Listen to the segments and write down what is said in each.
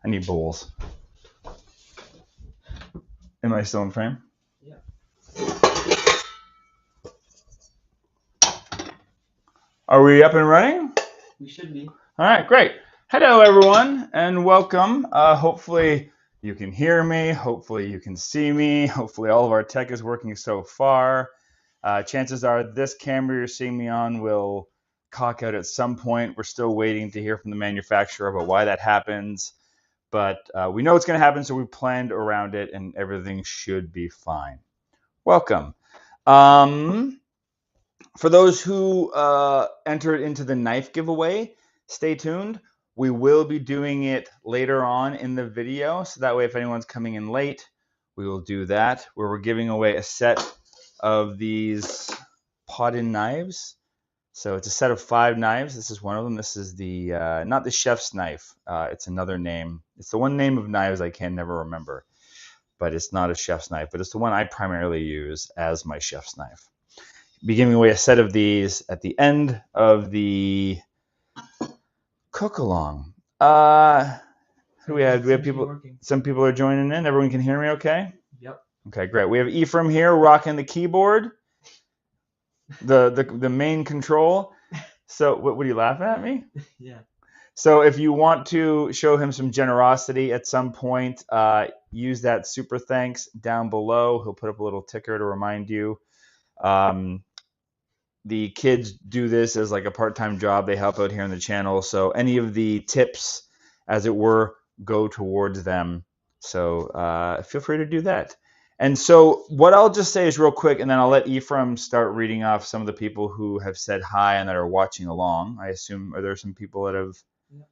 I need bowls. Am I still in frame? Yeah. Are we up and running? We should be. All right, great. Hello, everyone, and welcome. Hopefully you can hear me. Hopefully you can see me. Hopefully all of our tech is working so far. Chances are this camera you're seeing me on will cock out at some point. We're still waiting to hear from the manufacturer about why that happens. But we know it's going to happen, so we planned around it, and everything should be fine. Welcome. For those who entered into the knife giveaway, stay tuned. We will be doing it later on in the video, so that way if anyone's coming in late, we will do that, where we're giving away a set of these pot-in knives. So it's a set of 5 knives. This is one of them. This is the, not the chef's knife. It's another name. It's the one name of knives I can never remember. But it's not a chef's knife. But it's the one I primarily use as my chef's knife. Be giving away a set of these at the end of the cook-along. Who do we have? Do we have people? Some people are joining in. Everyone can hear me okay? Yep. Okay, great. We have Ephraim here rocking the keyboard. The main control. So what are you laughing at me? Yeah. So if you want to show him some generosity at some point, use that super thanks down below. He'll put up a little ticker to remind you. The kids do this as like a part-time job. They help out here on the channel. So any of the tips, as it were, go towards them. So feel free to do that. And so what I'll just say is real quick, and then I'll let Ephraim start reading off some of the people who have said hi and that are watching along. I assume, are there some people that have? Yeah.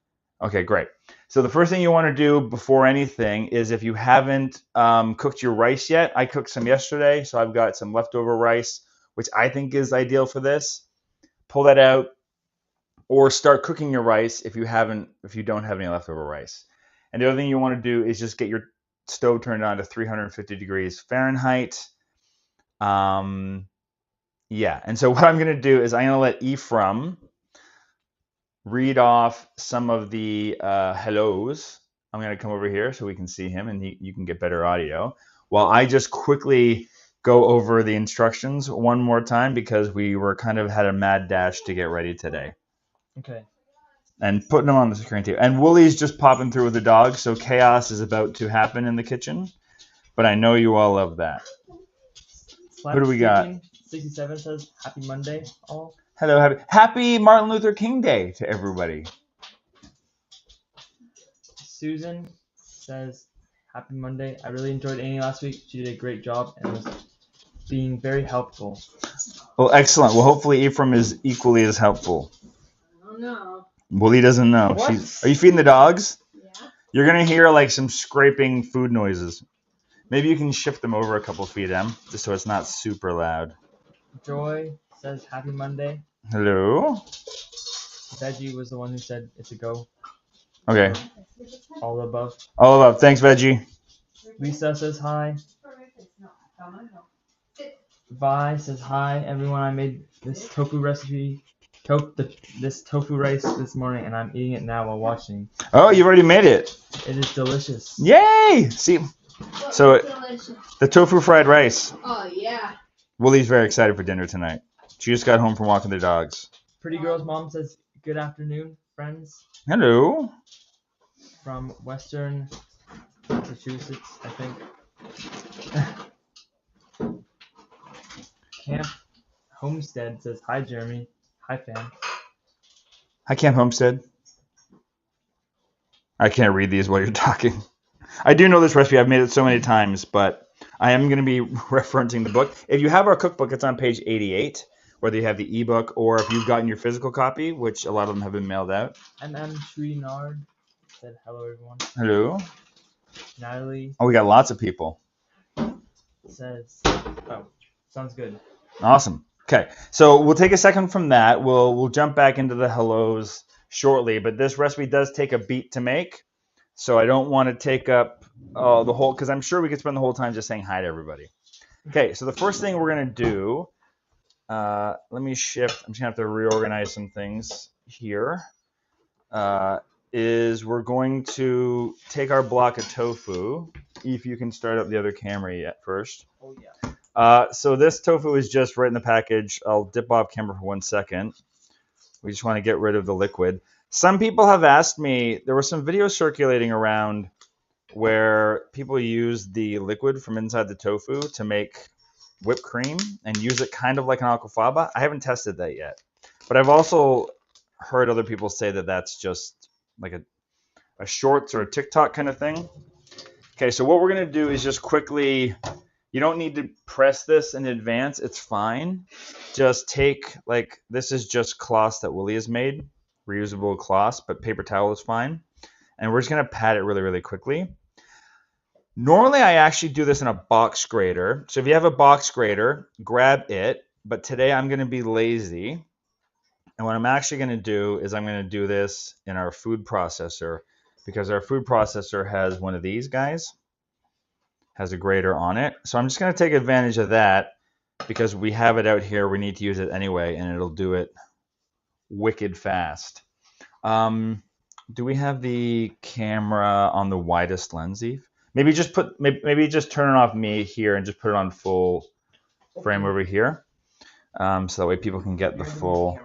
Okay, great. So the first thing you want to do before anything is if you haven't cooked your rice yet, I cooked some yesterday, so I've got some leftover rice, which I think is ideal for this. Pull that out or start cooking your rice if you don't have any leftover rice. And the other thing you want to do is just get your stove turned on to 350 degrees Fahrenheit. And so what I'm going to do is I'm going to let Ephraim read off some of the hellos. I'm going to come over here so we can see him and you can get better audio, while I just quickly go over the instructions one more time because we were kind of had a mad dash to get ready today. Okay. And putting them on the screen too. And Woolie's just popping through with the dog, so chaos is about to happen in the kitchen. But I know you all love that. Who do we got? 67 says, Happy Monday, all. Hello, happy Martin Luther King Day to everybody. Susan says, Happy Monday. I really enjoyed Annie last week. She did a great job and was being very helpful. Well, excellent. Well, hopefully Ephraim is equally as helpful. I don't know. Willie doesn't know. What? Are you feeding the dogs? Yeah. You're going to hear like some scraping food noises. Maybe you can shift them over a couple feet, Em, just so it's not super loud. Joy says, Happy Monday. Hello? Veggie was the one who said it's a go. Okay. All above. All above. Thanks, Veggie. Lisa says hi. Vi says hi, everyone. I made this tofu recipe, this tofu rice this morning, and I'm eating it now while watching. Oh, you've already made it. It is delicious. Yay! See, so the tofu fried rice. Oh yeah. Willie's very excited for dinner tonight. She just got home from walking the dogs. Pretty Girl's mom says, good afternoon, friends. Hello. From Western Massachusetts, I think. Camp Homestead says, hi, Jeremy. Hi, fam. Hi, Camp Homestead. I can't read these while you're talking. I do know this recipe. I've made it so many times, but I am going to be referencing the book. If you have our cookbook, it's on page 88, whether you have the ebook or if you've gotten your physical copy, which a lot of them have been mailed out. MM Shreenard said, hello, everyone. Hello. Natalie. Oh, we got lots of people. Says, oh, sounds good. Awesome. Okay, so we'll take a second from that. We'll jump back into the hellos shortly, but this recipe does take a beat to make, so I don't want to take up the whole, because I'm sure we could spend the whole time just saying hi to everybody. Okay, so the first thing we're going to do, let me shift. I'm just going to have to reorganize some things here. is we're going to take our block of tofu. If you can start up the other camera yet first. Oh yeah. So this tofu is just right in the package. I'll dip off camera for 1 second. We just want to get rid of the liquid. Some people have asked me, there were some videos circulating around where people use the liquid from inside the tofu to make whipped cream and use it kind of like an aquafaba. I haven't tested that yet. But I've also heard other people say that that's just like a shorts or a TikTok kind of thing. Okay, so what we're going to do is just quickly, you don't need to press this in advance. It's fine. Just take, like, this is just cloths that Willie has made, reusable cloths, but paper towel is fine. And we're just going to pat it really, really quickly. Normally, I actually do this in a box grater. So if you have a box grater, grab it. But today I'm going to be lazy. And what I'm actually going to do is I'm going to do this in our food processor, because our food processor has one of these guys, has a grater on it. So I'm just going to take advantage of that because we have it out here. We need to use it anyway, and it'll do it wicked fast. Do we have the camera on the widest lens, Eve? Maybe just turn it off me here and just put it on full frame over here. So that way people can get the full.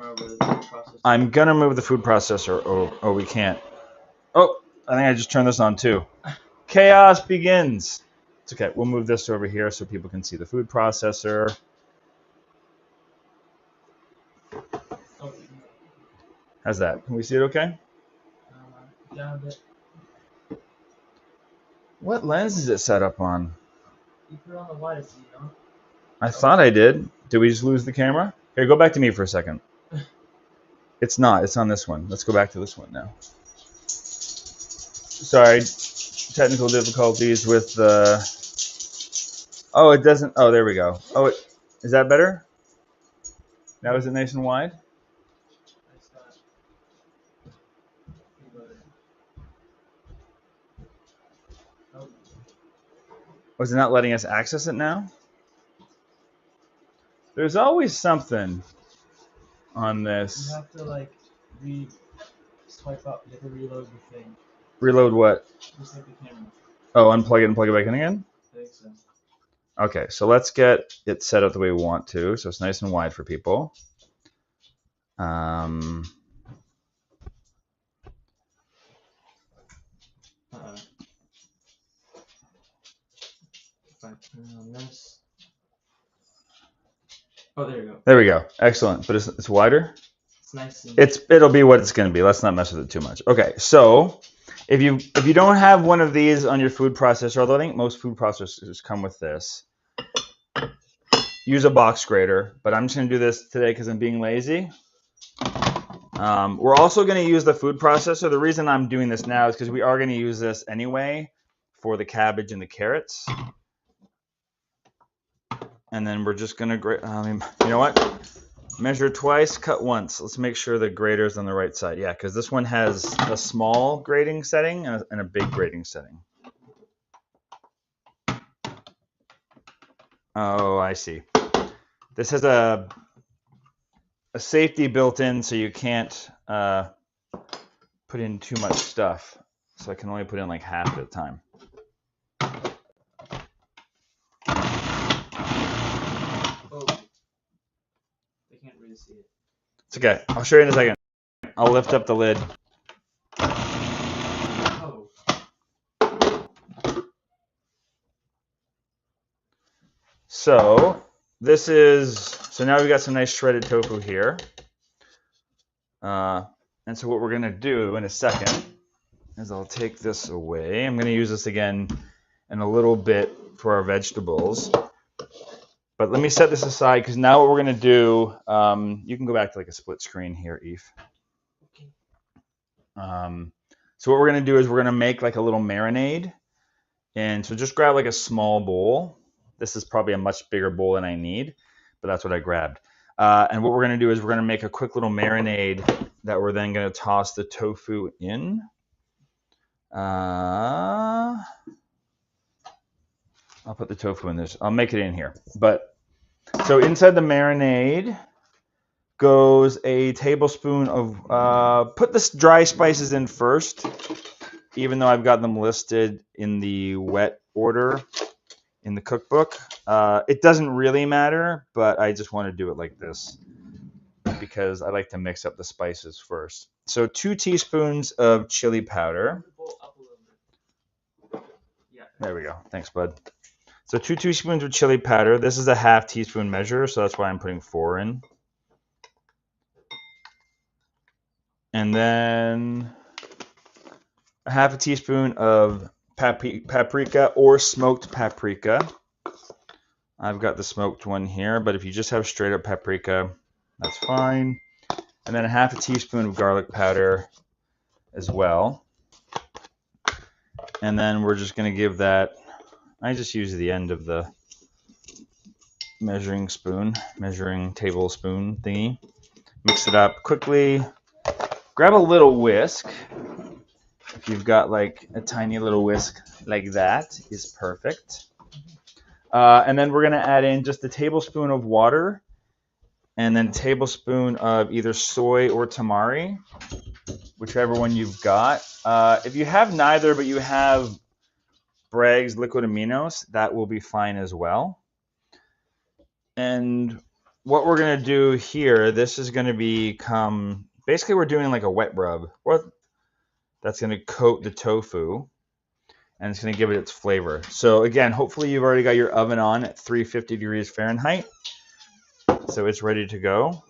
I'm going to move the food processor. Oh, we can't. Oh, I think I just turned this on too. Chaos begins. It's okay. We'll move this over here so people can see the food processor. How's that? Can we see it okay? Down a bit. What lens is it set up on? You put it on the widest, you know? I thought I did. Did we just lose the camera? Here, go back to me for a second. It's not. It's on this one. Let's go back to this one now. Sorry. Technical difficulties with the... Oh, it doesn't... Oh, there we go. Oh, is that better? Now is it nice and wide? Was it not letting us access it now? There's always something on this. You have to, like, swipe up. You have to reload the thing. Reload what? Just like the camera. Oh, unplug it and plug it back in again? I think so. Okay, so let's get it set up the way we want to, so it's nice and wide for people. If I turn on this. Oh, there you go. There we go. Excellent. But it's wider? It's nice. And It'll be what it's going to be. Let's not mess with it too much. Okay, so if you don't have one of these on your food processor, although I think most food processors come with this, use a box grater. But I'm just going to do this today because I'm being lazy. We're also going to use the food processor. The reason I'm doing this now is because we are going to use this anyway for the cabbage and the carrots. And then we're just going to, you know what? Measure twice, cut once. Let's make sure the grater's on the right side. Yeah, because this one has a small grating setting and a big grating setting. Oh, I see. This has a safety built in, so you can't put in too much stuff. So I can only put in like half at a time. See it. It's okay. I'll show you in a second. I'll lift up the lid. Oh. So now we've got some nice shredded tofu here. And so what we're going to do in a second is I'll take this away. I'm going to use this again in a little bit for our vegetables. But let me set this aside because now what we're going to do, you can go back to like a split screen here, Eve. Okay. So what we're going to do is we're going to make like a little marinade. And so just grab like a small bowl. This is probably a much bigger bowl than I need, but that's what I grabbed. And what we're going to do is we're going to make a quick little marinade that we're then going to toss the tofu in. I'll put the tofu in this. I'll make it in here. But so inside the marinade, goes a tablespoon of, put the dry spices in first, even though I've got them listed in the wet order in the cookbook. It doesn't really matter, but I just want to do it like this because I like to mix up the spices first. So 2 teaspoons of chili powder. There we go. Thanks, bud. So 2 teaspoons of chili powder. This is a half teaspoon measure, so that's why I'm putting 4 in. And then a half a teaspoon of paprika or smoked paprika. I've got the smoked one here, but if you just have straight up paprika, that's fine. And then a half a teaspoon of garlic powder as well. And then we're just going to give that, I just use the end of the measuring tablespoon thingy. Mix it up quickly. Grab a little whisk. If you've got like a tiny little whisk like that, is perfect. And then we're going to add in just a tablespoon of water and then a tablespoon of either soy or tamari, whichever one you've got. If you have neither, but you have Bragg's liquid aminos, that will be fine as well. And what we're going to do here, this is going to become, basically we're doing like a wet rub. That's going to coat the tofu, and it's going to give it its flavor. So again, hopefully you've already got your oven on at 350 degrees Fahrenheit. So it's ready to go.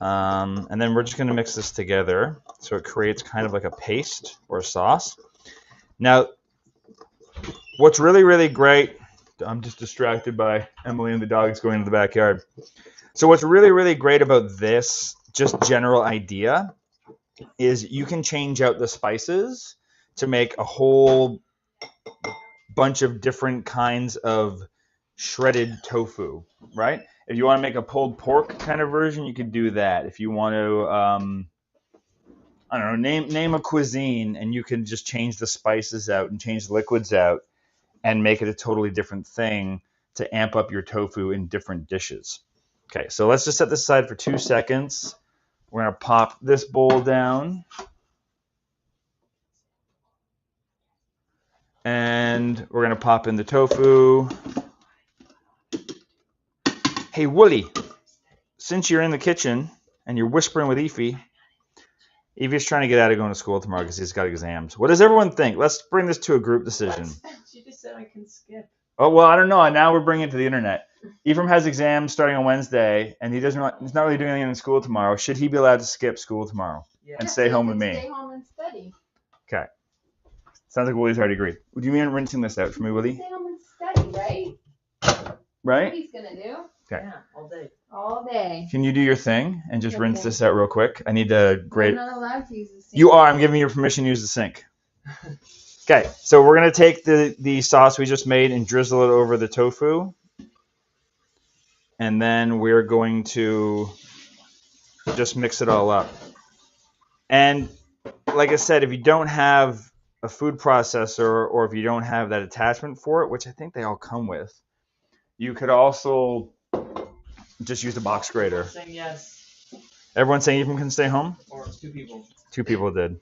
And then we're just going to mix this together so it creates kind of like a paste or a sauce. Now, what's really, really great, I'm just distracted by Emily and the dogs going into the backyard. So what's really, really great about this, just general idea, is you can change out the spices to make a whole bunch of different kinds of shredded tofu, right? If you want to make a pulled pork kind of version, you could do that. If you want to, I don't know, name a cuisine, and you can just change the spices out and change the liquids out and make it a totally different thing to amp up your tofu in different dishes. Okay, so let's just set this aside for 2 seconds. We're going to pop this bowl down. And we're going to pop in the tofu. Hey, Wooly, since you're in the kitchen and you're whispering with Evie's trying to get out of going to school tomorrow because he's got exams. What does everyone think? Let's bring this to a group decision. She just said I can skip. Oh, well, I don't know. Now we're bringing it to the internet. Ephraim has exams starting on Wednesday, and he's not really doing anything in school tomorrow. Should he be allowed to skip school tomorrow and stay home with me? Stay home and study. Okay. Sounds like Wooly's already agreed. Do you mean rinsing this out for me, Wooly? Stay home and study, right? Right? What he's gonna do? Okay. Yeah, all day. All day. Can you do your thing and just rinse this out real quick? I need to grate. I'm not allowed to use the sink. You are. I'm giving you permission to use the sink. Okay, so we're going to take the sauce we just made and drizzle it over the tofu. And then we're going to just mix it all up. And like I said, if you don't have a food processor or if you don't have that attachment for it, which I think they all come with, you could also just use a box grater. Saying yes. Everyone's saying Ephraim can stay home? Or 2 people. 2 people did.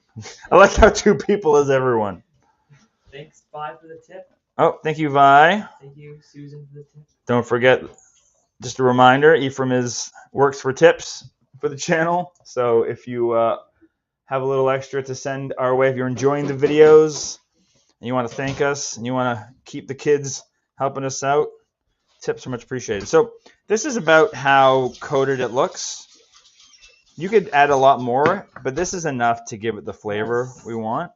I like how 2 people is everyone. Thanks, Vi, for the tip. Oh, thank you, Vi. Thank you, Susan, for the tip. Don't forget, just a reminder, Ephraim works for tips for the channel. So if you have a little extra to send our way, if you're enjoying the videos and you want to thank us and you want to keep the kids helping us out, tips are much appreciated. So this is about how coated it looks. You could add a lot more, but this is enough to give it the flavor we want.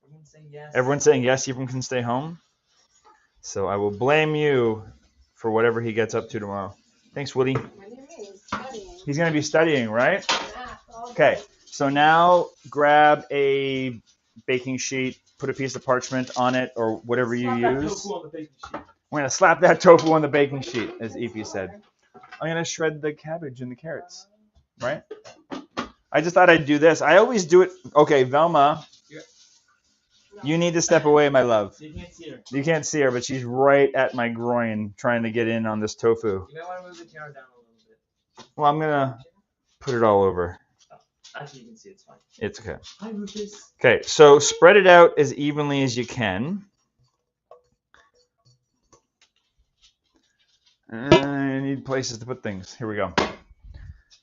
Everyone's saying yes. Everyone's saying yes, Ephraim can stay home. So I will blame you for whatever he gets up to tomorrow. Thanks, Woody. What do you mean? He's studying. He's going to be studying, right? Math all Okay, day. so now grab a baking sheet, put a piece of parchment on it or whatever you Slap that use. tofu on the baking sheet. We're going to slap that tofu on the baking sheet, as Evie said. I'm going to shred the cabbage and the carrots, right? I just thought I'd do this. I always do it. Okay, Velma, you need to step away, my love. So you can't see her. You can't see her, but she's right at my groin trying to get in on this tofu. You might want to move the camera down a little bit. Well, I'm gonna put it all over. Actually, you can see it's fine. It's okay. Hi, Rufus. Okay, so spread it out as evenly as you can. I need places to put things. Here we go.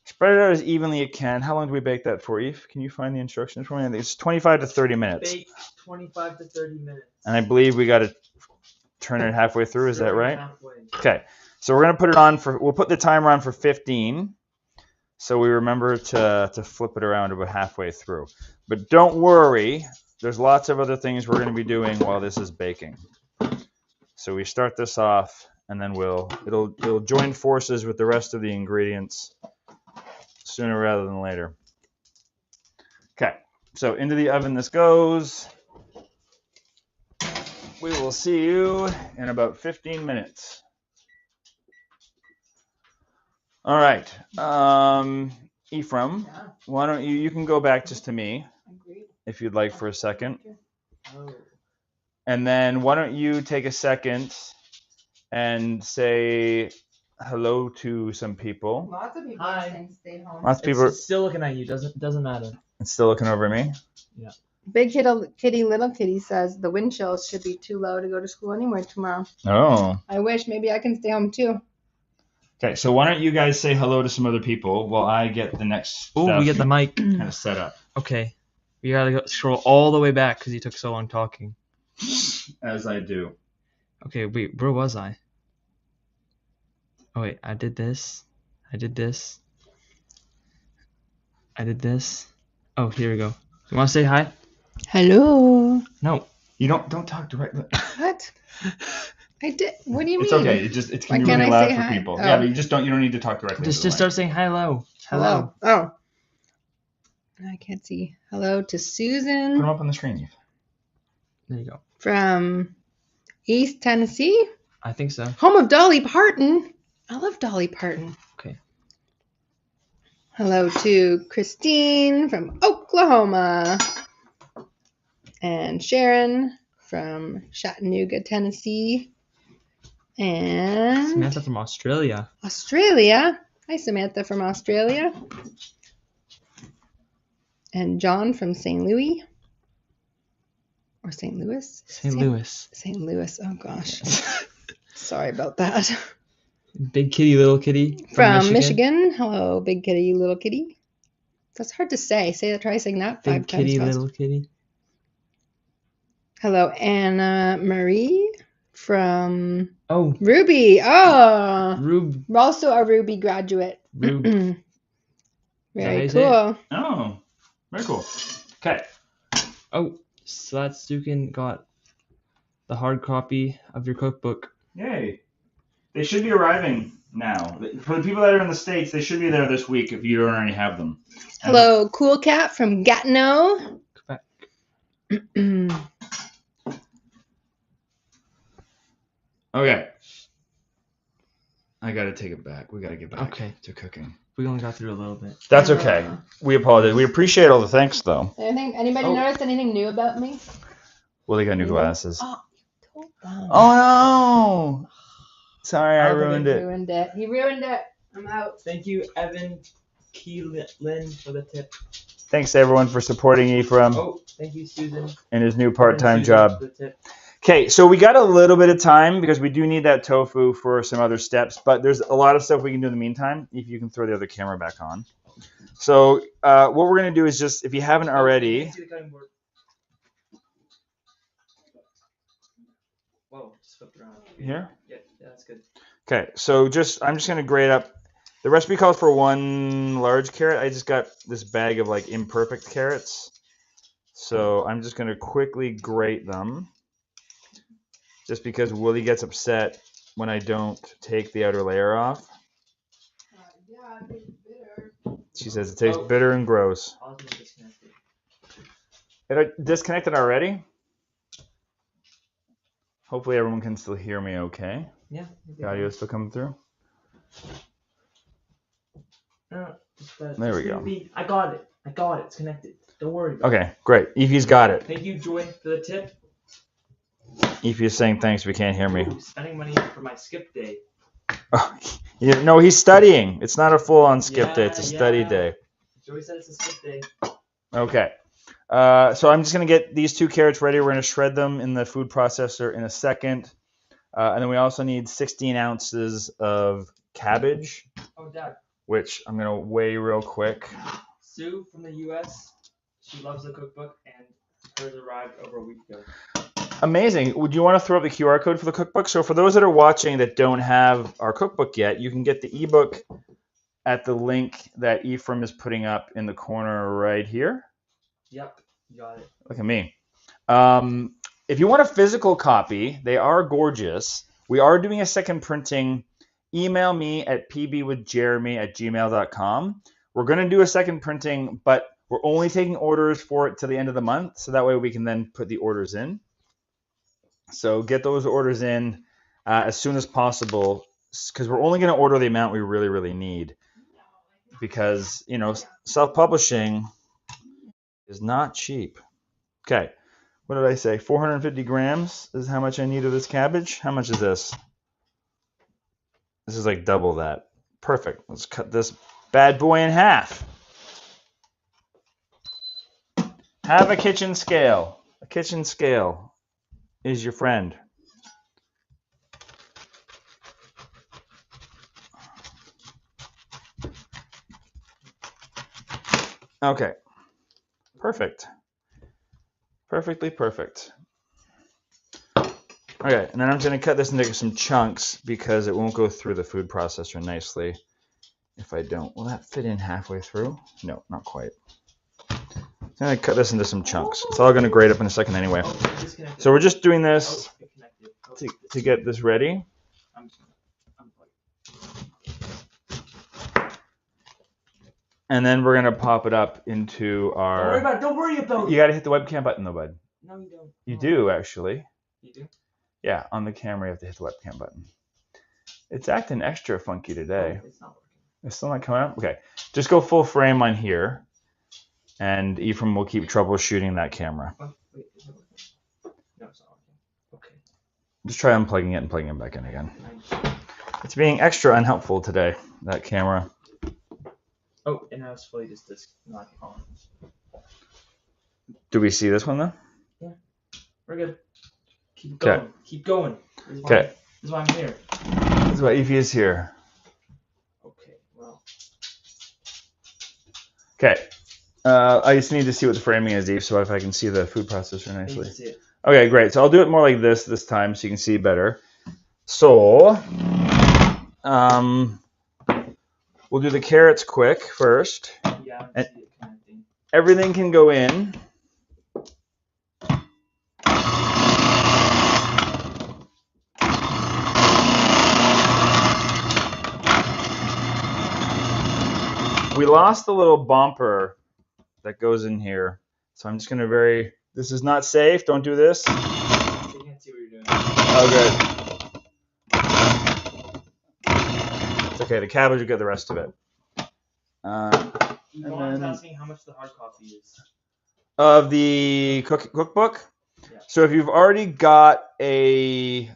Spread it out as evenly as you can. How long do we bake that for, Eve? Can you find the instructions for me? I think it's 25 to 30 minutes. Bake 25 to 30 minutes. And I believe we got to turn it halfway through. Is that right? Halfway. Okay. So we're going to put it on we'll put the timer on for 15. So we remember to flip it around about halfway through. But don't worry. There's lots of other things we're going to be doing while this is baking. So we start this off, and then it'll join forces with the rest of the ingredients sooner rather than later. Okay, so into the oven this goes. We will see you in about 15 minutes. All right, Ephraim, why don't you can go back just to me if you'd like for a second. Oh. And then why don't you take a second and say hello to some people. Lots of people Hi. can stay home. Lots of people. It's still looking at you. Doesn't matter. It's still looking over me. Big kitty, little kitty says the wind chills should be too low to go to school anyway tomorrow. Oh. I wish maybe I can stay home too. Okay, so why don't you guys say hello to some other people while I get the next Oh, we get the mic. kind of set up. Okay. We gotta scroll all the way back because you took so long talking. As I do. Okay, wait, where was I? Oh wait, I did this. I did this. I did this. Oh, here we go. You want to say hi? Hello. No. You don't talk directly. What? I did. What do you mean? It's okay. It Why can be can't really I loud say for hi? people. Oh. Yeah, but you don't need to talk directly. Just into the start saying hello. Hello. Oh. I can't see. Hello to mic. Put Susan them up on the screen, Eve. There you go. from East Tennessee, I think so. home of Dolly Parton. I love Dolly Parton. Okay. Hello to Christine from Oklahoma. And Sharon from Chattanooga, Tennessee. And Samantha from Australia. Australia. Hi, Samantha from Australia. And John from St. Louis. Or St. Louis? St. Louis. St. Louis. Oh, gosh. Sorry about that. Big kitty, little kitty. From Michigan. Hello, big kitty, little kitty. That's hard to say. Try saying that Big 5 kitty, times fast. little kitty. Hello, Anna Marie from Oh, Ruby. Oh, Rube. also a Ruby graduate. Rube. Very how you say cool. Oh, very cool. Okay. Oh, Slatstukin got the hard copy of your cookbook. Yay. They should be arriving now. For the people that are in the States, they should be there this week if you don't already have them. Hello, Cool Cat from Gatineau. Quebec. Okay. I gotta take it back. We gotta get back Okay. to cooking. We only got through a little bit. That's okay. We apologize. We appreciate all the thanks, though. Anybody Oh. notice anything new about me? Well, they got new glasses. Oh, you told them. Oh, no. Sorry, I Oh, they ruined it. Ruined it. He ruined it. I'm out. Thank you, Evan Keelan, for the tip. Thanks, everyone, for supporting Ephraim Oh, thank you, Susan. in his new part-time Susan job. for the tip. Okay, so we got a little bit of time because we do need that tofu for some other steps, but there's a lot of stuff we can do in the meantime if you can throw the other camera back on. So what we're going to do is just, if you haven't Oh, already, can you see the cutting board? Whoa, just flipped around. here? Yeah, that's good. Okay, so I'm just going to grate up. The recipe calls for 1 large carrot. I just got this bag of like imperfect carrots. So I'm just going to quickly grate them. Just because Willie gets upset when I don't take the outer layer off. Yeah, it tastes bitter. She says it tastes bitter and gross. I'll just disconnect it. Did I disconnect it already? Hopefully everyone can still hear me okay. Yeah. The audio is still coming through. No, There we go. I got it. It's connected. Don't worry about Okay, great. Evie's got it. it. Thank you, Joy, for the tip. Evie's saying thanks, we can't hear me. Ooh, spending money for my skip day. Oh, no, he's studying. It's not a full-on skip day. It's a study day. Joey said it's a skip day. Okay. So I'm just going to get these 2 carrots ready. We're going to shred them in the food processor in a second. And then we also need 16 ounces of cabbage. Oh, Dad. Which I'm going to weigh real quick. Sue from the U.S., she loves the cookbook, and hers arrived over a week ago. Amazing. Would you want to throw up the QR code for the cookbook? So for those that are watching that don't have our cookbook yet, you can get the ebook at the link that Ephraim is putting up in the corner right here. Yep, you got it. Look at me. If you want a physical copy, they are gorgeous. We are doing a second printing. Email me at pbwithjeremy@gmail.com. We're going to do a second printing, but we're only taking orders for it to the end of the month, so that way we can then put the orders in. So get those orders in as soon as possible, because we're only going to order the amount we really, really need. Because, you know, self-publishing is not cheap. Okay, what did I say? 450 grams is how much I need of this cabbage. How much is this? This is like double that. Perfect. Let's cut this bad boy in half. Have a kitchen scale. A kitchen scale is your friend. Okay. Perfect. Perfectly perfect. Okay, and then I'm going to cut this into some chunks because it won't go through the food processor nicely if I don't. Will that fit in halfway through? No, not quite. I'm going to cut this into some chunks. It's all going to grate up in a second anyway. So we're just doing this to get this ready. And then we're going to pop it up into our... Don't worry about it. You got to hit the webcam button though, bud. No, you don't. You do, actually. You do? Yeah, on the camera you have to hit the webcam button. It's acting extra funky today. Oh, it's not working. It's still not coming up? Okay. Just go full frame on here, and Ephraim will keep troubleshooting that camera. Oh, wait, is it working? No, it's not working. Okay. Just try unplugging it and plugging it back in again. It's being extra unhelpful today, that camera. Oh, and now it's fully just not on. Do we see this one, though? Yeah. We're good. Keep going. Okay. Keep going. Okay. This is why I'm here. This is why Evie is here. Okay, well. Okay. I just need to see what the framing is, Eve, so if I can see the food processor nicely. You can see it. Okay, great. So I'll do it more like this time so you can see better. So, we'll do the carrots quick first. Yeah, I And see it connecting. everything can go in. We lost the little bumper that goes in here. So I'm just going to this is not safe. Don't do this. So you can't see what you're doing. Oh, good. It's okay. The cabbage will get the rest of it. Yvonne's asking how much the hard copy is. Of the cookbook? Yeah. So if you've already got a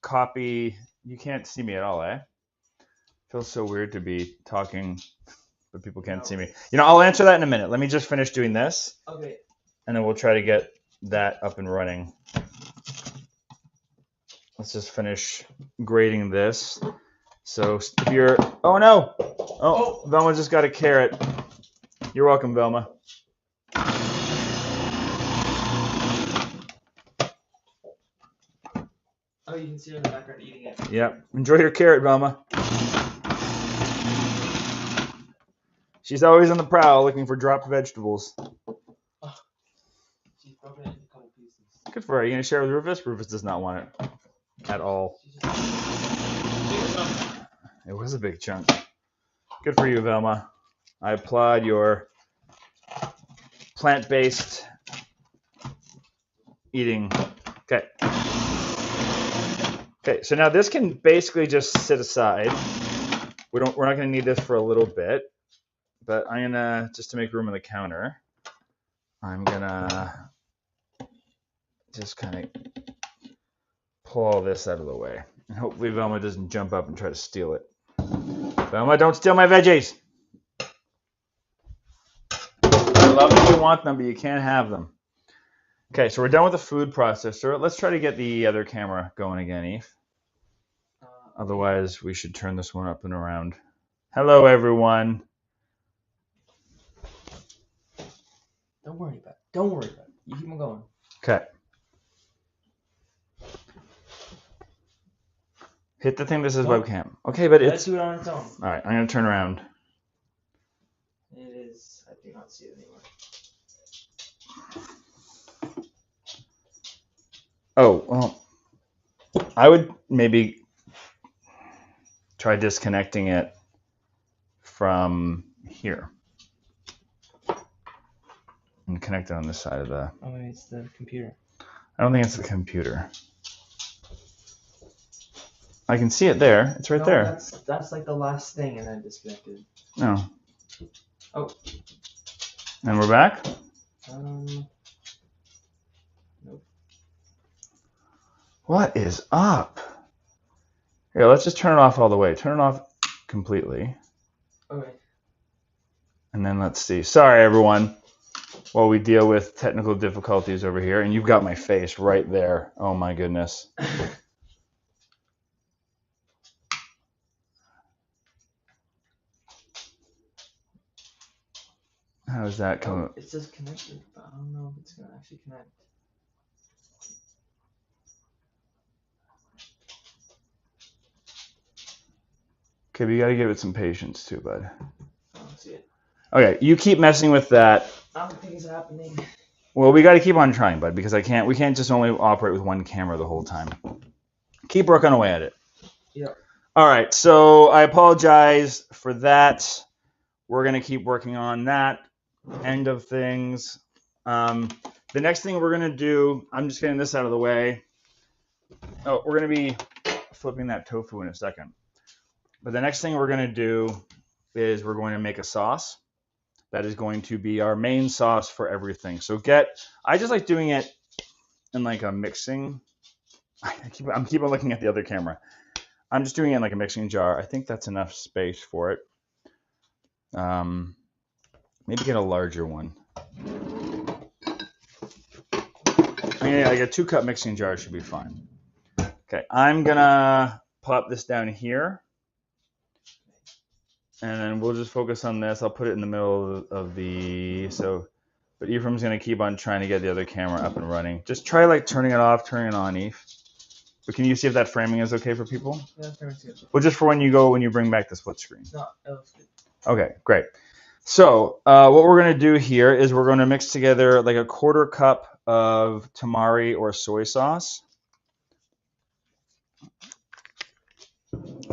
copy, you can't see me at all, eh? Feels so weird to be talking, but people can't see me. You know, I'll answer that in a minute. Let me just finish doing this. Okay. And then we'll try to get that up and running. Let's just finish grading this. So if you're... Oh, no! Oh, Velma just got a carrot. You're welcome, Velma. Oh, you can see her in the background eating it. Yep. Enjoy your carrot, Velma. She's always on the prowl looking for dropped vegetables. Oh, she's broken it into a couple pieces. Good for her. Are you going to share with Rufus? Rufus does not want it at all. It was a big chunk. Good for you, Velma. I applaud your plant-based eating. Okay. Okay, so now this can basically just sit aside. We're not going to need this for a little bit. But I'm going to, just to make room on the counter, I'm going to just kind of pull all this out of the way. And hopefully Velma doesn't jump up and try to steal it. Velma, don't steal my veggies. I love that you want them, but you can't have them. Okay, so we're done with the food processor. Let's try to get the other camera going again, Eve. Otherwise, we should turn this one up and around. Hello, everyone. Don't worry about it. Don't worry about it. You keep on going. Okay. Hit the thing that says webcam. Okay, but Let's it's... do it on its own. All right, I'm going to turn around. It is. I do not see it anymore. Oh, well, I would maybe try disconnecting it from here and connect it on this side of the... Oh, maybe it's the computer. I don't think it's the computer. I can see it there. It's right No, there. That's like the last thing, and then disconnected. No. Oh. And we're back? Nope. What is up? Here, let's just turn it off all the way. Turn it off completely. Okay. And then let's see. Sorry, everyone, while we deal with technical difficulties over here. And you've got my face right there. Oh, my goodness. How is that coming? Oh, it says connected, but I don't know if it's going to actually connect. Okay, but you got to give it some patience too, bud. I don't see it. Okay, you keep messing with that. I don't think it's happening. Well, we got to keep on trying, bud, because we can't just only operate with one camera the whole time. Keep working away at it. Yep. All right, so I apologize for that. We're going to keep working on that end of things. The next thing we're going to do, I'm just getting this out of the way. Oh, we're going to be flipping that tofu in a second. But the next thing we're going to do is we're going to make a sauce. That is going to be our main sauce for everything. So I just like doing it in like a mixing. I'm keep on looking at the other camera. I'm just doing it in like a mixing jar. I think that's enough space for it. Maybe get a larger one. Yeah, like a 2-cup mixing jar should be fine. Okay, I'm gonna pop this down here. And then we'll just focus on this. I'll put it in the middle of but Ephraim's going to keep on trying to get the other camera up and running. Just try like turning it off, turning it on, Eve. But can you see if that framing is okay for people? Yeah, framing's good. Well, just for when you bring back the split screen. No, it looks good. Okay, great. So what we're going to do here is we're going to mix together like a 1/4 cup of tamari or soy sauce.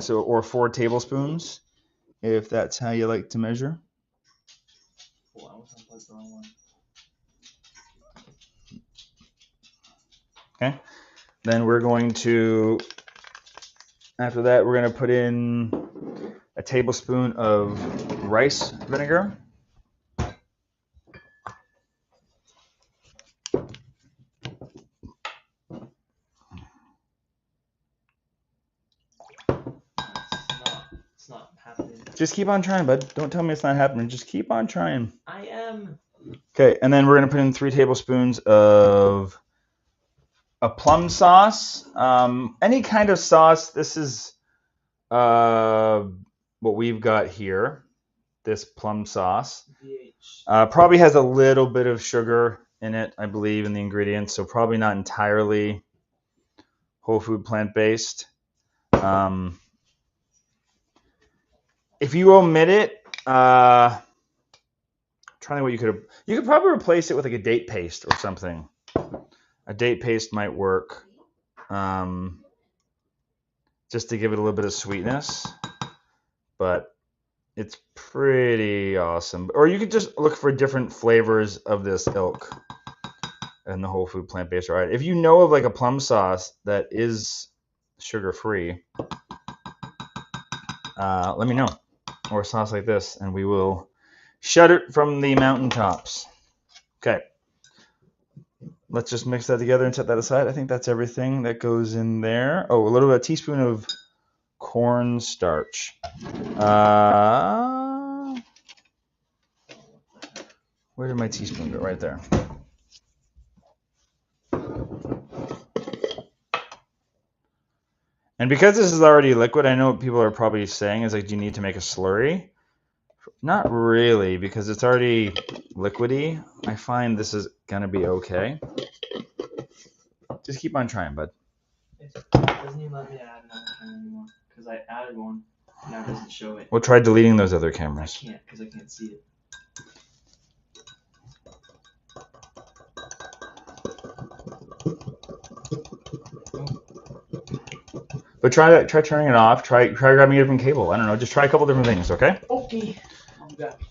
Or 4 tablespoons. If that's how you like to measure. Oh, I was gonna plug the wrong one. Okay. Then we're going to, after that, we're going to put in a tablespoon of rice vinegar. It's not happening. Just keep on trying, bud. Don't tell me it's not happening. Just keep on trying. I am. Okay, and then we're going to put in 3 tablespoons of a plum sauce. Any kind of sauce. This is what we've got here. This plum sauce. Probably has a little bit of sugar in it, I believe, in the ingredients. So probably not entirely whole food plant-based. If you omit it, trying to think what you could probably replace it with like a date paste or something. A date paste might work, just to give it a little bit of sweetness. But it's pretty awesome. Or you could just look for different flavors of this ilk and the whole food plant-based. Right? If you know of like a plum sauce that is sugar-free, let me know. Or a sauce like this, and we will shout it from the mountaintops. Okay. let's just mix that together and set that aside. I think that's everything that goes in there. Oh, a teaspoon of cornstarch. Where did my teaspoon go? Right there. And because this is already liquid, I know what people are probably saying is like, do you need to make a slurry? Not really, because it's already liquidy. I find this is gonna be okay. Just keep on trying, bud. It doesn't even let me add another camera anymore because I added one. Now it doesn't show it. We'll try deleting those other I cameras. can't because I can't see it. But try turning it off. Try grabbing a different cable. I don't know. Just try a couple different things, okay? Okay. I'm back.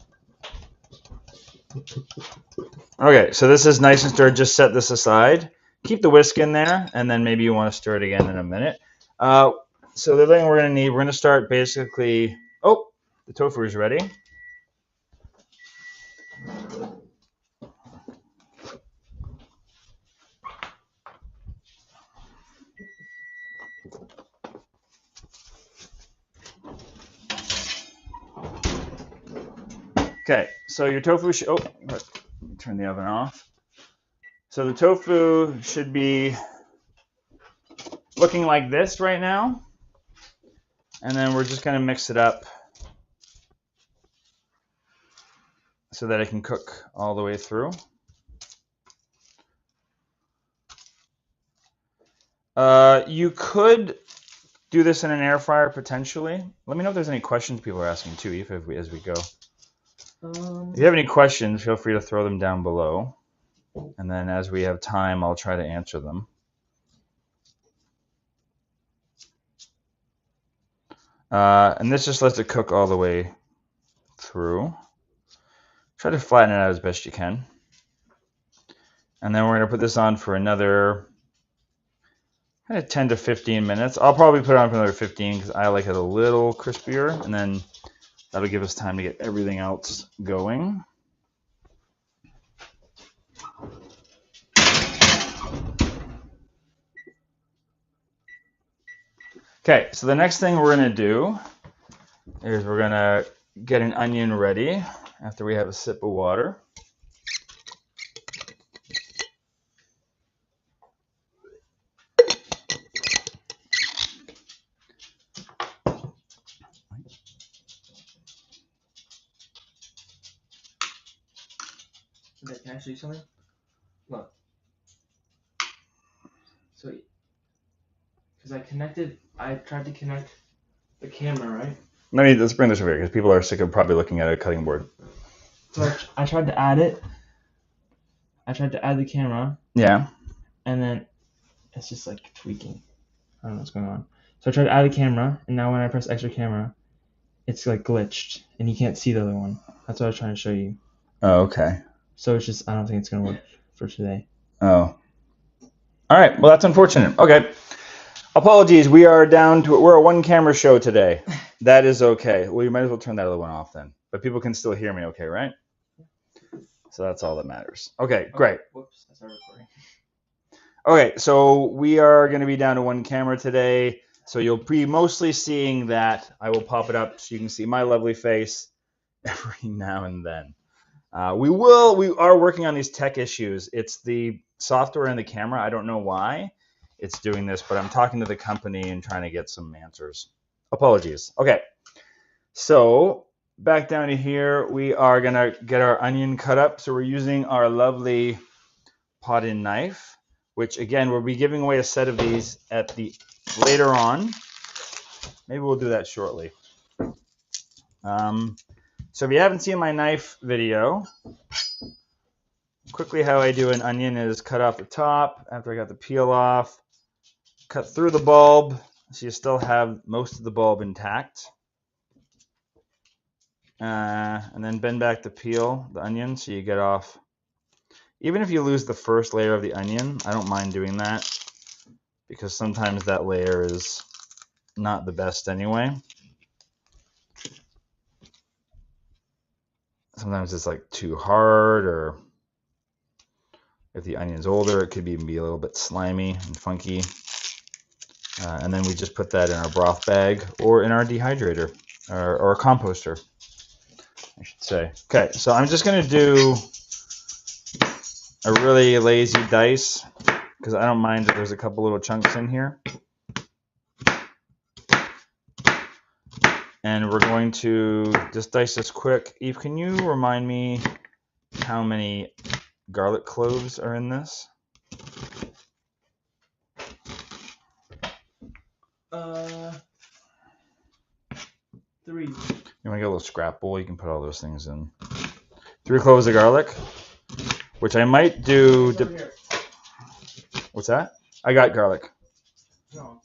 Okay, so this is nice and stirred. Just set this aside. Keep the whisk in there, and then maybe you want to stir it again in a minute. So the thing we're going to need, we're going to start basically... Oh, the tofu is ready. Okay, so your tofu should... Oh, let me turn the oven off. So the tofu should be looking like this right now. And then we're just going to mix it up so that it can cook all the way through. You could do this in an air fryer potentially. Let me know if there's any questions people are asking too, as we go. If you have any questions, feel free to throw them down below. And then as we have time, I'll try to answer them. And this just lets it cook all the way through. Try to flatten it out as best you can. And then we're going to put this on for another 10 to 15 minutes. I'll probably put it on for another 15 because I like it a little crispier. And then that'll give us time to get everything else going. Okay, so the next thing we're going to do is we're going to get an onion ready after we have a sip of water. Can I show you something? Look. So, because I tried to connect the camera, right? Let's bring this over here because people are sick of probably looking at a cutting board. So I tried to add it. I tried to add the camera. Yeah. And then it's just like tweaking. I don't know what's going on. So I tried to add a camera, and now when I press extra camera, it's like glitched, and you can't see the other one. That's what I was trying to show you. Oh, okay. So it's just, I don't think it's going to work for today. Oh. All right. Well, that's unfortunate. Okay. Apologies. We're a one camera show today. That is okay. Well, you might as well turn that other one off then. But people can still hear me okay, right? So that's all that matters. Okay, great. Whoops, I started recording. Okay, so we are going to be down to one camera today. So you'll be mostly seeing that. I will pop it up so you can see my lovely face every now and then. We are working on these tech issues. It's the software in the camera. I don't know why it's doing this, but I'm talking to the company and trying to get some answers. Apologies. Okay, so back down to here, we are going to get our onion cut up. So we're using our lovely pot-in knife, which again, we'll be giving away a set of these later on. Maybe we'll do that shortly. So if you haven't seen my knife video, quickly how I do an onion is cut off the top after I got the peel off, cut through the bulb so you still have most of the bulb intact, and then bend back the peel, the onion, so you get off. Even if you lose the first layer of the onion, I don't mind doing that because sometimes that layer is not the best anyway. Sometimes it's like too hard or If the onion's older, it could even be a little bit slimy and funky. And then we just put that in our broth bag or in our dehydrator or a composter, I should say. Okay, so I'm just going to do a really lazy dice because I don't mind if there's a couple little chunks in here. And we're going to just dice this quick. Eve, can you remind me how many garlic cloves are in this? 3. You want to get a little scrap bowl? You can put all those things in. 3 cloves of garlic, which I might do. What's that? I got garlic. No,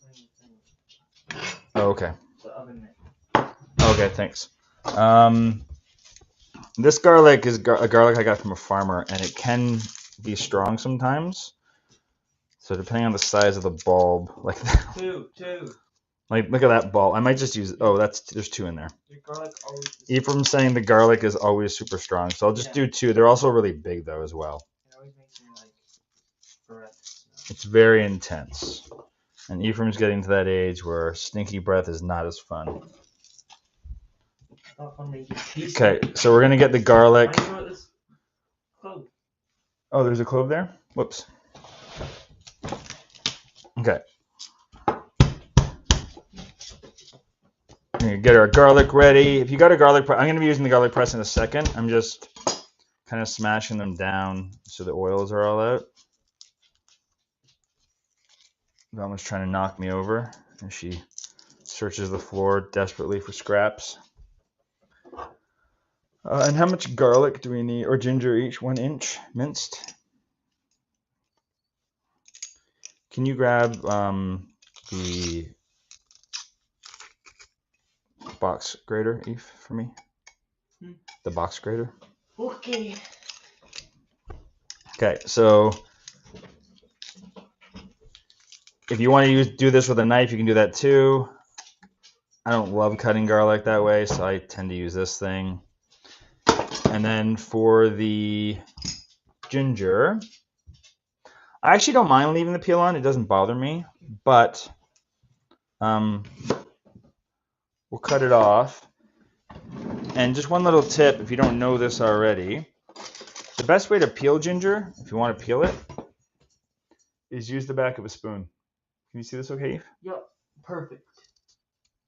Oh, okay. the oven mitt. Okay, thanks. This garlic is a garlic I got from a farmer, and it can be strong sometimes. So depending on the size of the bulb, like that. 2. Like, look at that bulb. I might just use. Oh, there's 2 in there. Your garlic always. Ephraim's saying the garlic is always super strong, so I'll just do 2. They're also really big though as well. It always makes me like breath. It's very intense, and Ephraim's getting to that age where stinky breath is not as fun. Okay, so we're gonna get the garlic. Oh, there's a clove there? Whoops. Okay. We're gonna get our garlic ready. If you got a garlic press, I'm gonna be using the garlic press in a second. I'm just kind of smashing them down so the oils are all out. Velma's trying to knock me over as she searches the floor desperately for scraps. And how much garlic do we need, or ginger each? 1 inch minced. Can you grab the box grater, Eve, for me? The box grater. Okay. Okay, so if you want to do this with a knife, you can do that too. I don't love cutting garlic that way, so I tend to use this thing. And then for the ginger, I actually don't mind leaving the peel on. It doesn't bother me, but we'll cut it off. And just one little tip, if you don't know this already, the best way to peel ginger, if you want to peel it, is use the back of a spoon. Can you see this okay, Eve? Yep, perfect.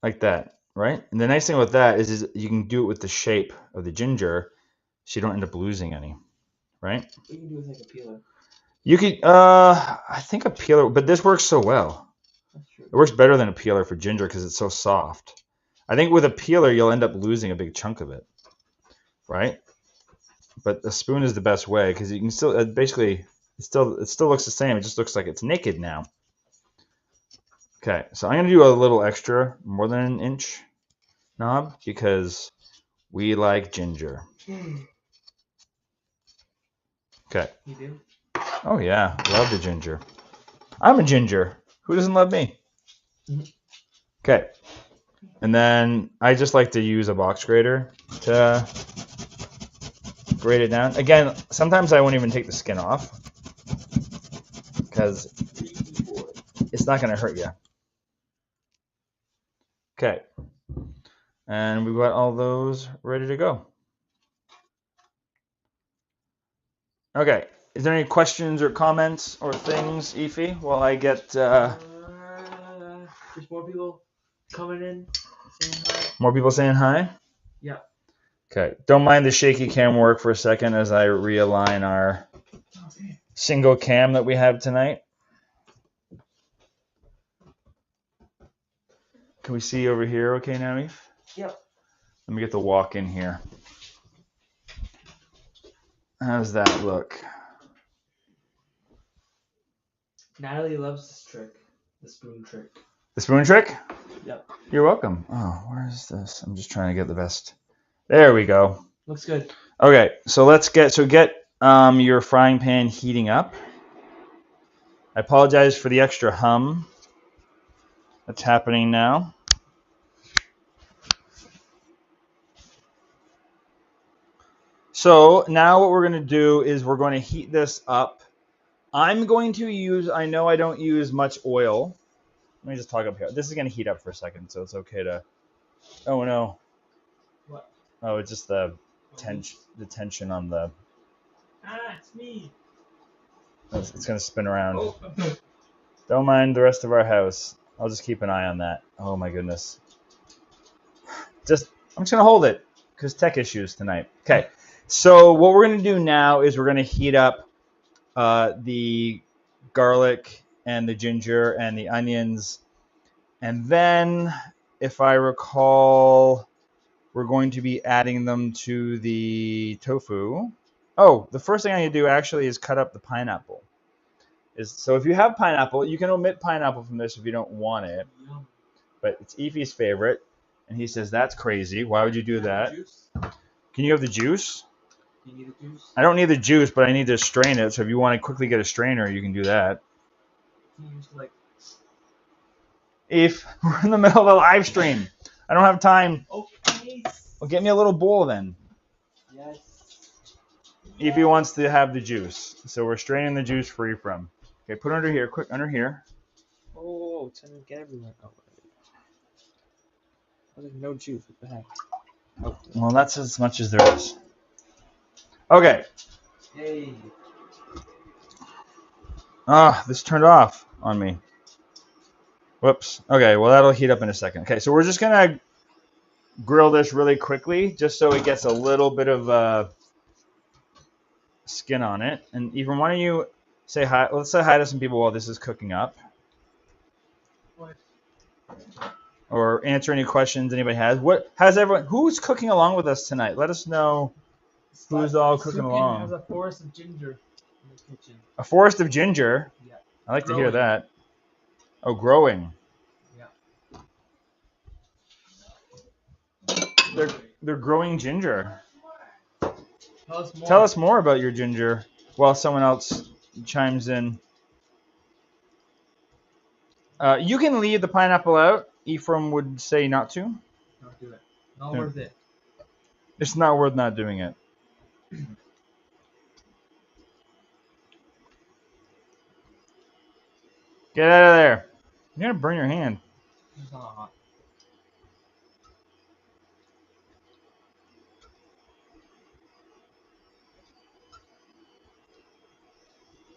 Like that, right? And the nice thing with that is you can do it with the shape of the ginger, so you don't end up losing any, right? You can do it with like a peeler. You could, I think a peeler, but this works so well. That's true. It works better than a peeler for ginger because it's so soft. I think with a peeler, you'll end up losing a big chunk of it, right? But a spoon is the best way because you can still, basically, it still looks the same. It just looks like it's naked now. Okay, so I'm going to do a little extra, more than an inch knob because we like ginger. Okay. You do? Oh yeah, love the ginger. I'm a ginger. Who doesn't love me? Okay. And then I just like to use a box grater to grate it down. Again, sometimes I won't even take the skin off because it's not going to hurt you. Okay. And we've got all those ready to go. Okay. Is there any questions or comments or things, Ify, while I get... There's more people coming in saying hi. More people saying hi? Yeah. Okay. Don't mind the shaky cam work for a second as I realign our single cam that we have tonight. Can we see over here okay now, Eve? Yep. Let me get the walk in here. How does that look? Natalie loves this trick, the spoon trick. The spoon trick? Yep. You're welcome. Oh, where is this? I'm just trying to get the best. There we go. Looks good. Okay, so let's get your frying pan heating up. I apologize for the extra hum that's happening now. So now what we're going to do is we're going to heat this up I'm going to use, I know I don't use much oil. Let me just talk up here. This is going to heat up for a second, so it's okay to, oh no. What? Oh, it's just the tension on the, It's me. it's going to spin around. Oh. Don't mind the rest of our house. I'll just keep an eye on that. Oh my goodness. I'm just going to hold it because tech issues tonight. Okay, so what we're going to do now is we're going to heat up the garlic and the ginger and the onions. And then, if I recall, we're going to be adding them to the tofu. Oh, the first thing I need to do actually is cut up the pineapple. So if you have pineapple, you can omit pineapple from this if you don't want it. But it's Efi's favorite. And he says, that's crazy. Why would you do that? Can you have the juice? You need a juice? I don't need the juice, but I need to strain it. So if you want to quickly get a strainer, you can do that. Can you use like... If we're in the middle of a live stream, I don't have time. Okay. Well, get me a little bowl then. Yes. Efi wants to have the juice. So we're straining the juice free from. Okay, put it under here. Quick, under here. Oh, it's gonna get everywhere. Oh, there's no juice. What the heck? Oh. Well, that's as much as there is. Okay. Yay. This turned off on me. Whoops. Okay, well, that'll heat up in a second. Okay, so we're just going to grill this really quickly just so it gets a little bit of skin on it. And Ephraim, why don't you say hi? Let's say hi to some people while this is cooking up. What? Or answer any questions anybody has. Who's cooking along with us tonight? Let us know who's all cooking along. Has a forest of ginger in the kitchen. A forest of ginger? Yeah. I like to hear that. Oh, growing. Yeah. They're growing ginger. Tell us more about your ginger while someone else chimes in. You can leave the pineapple out. Ephraim would say not to. Don't do it. Not worth it. It's not worth not doing it. Get out of there. You're going to burn your hand. It's not hot.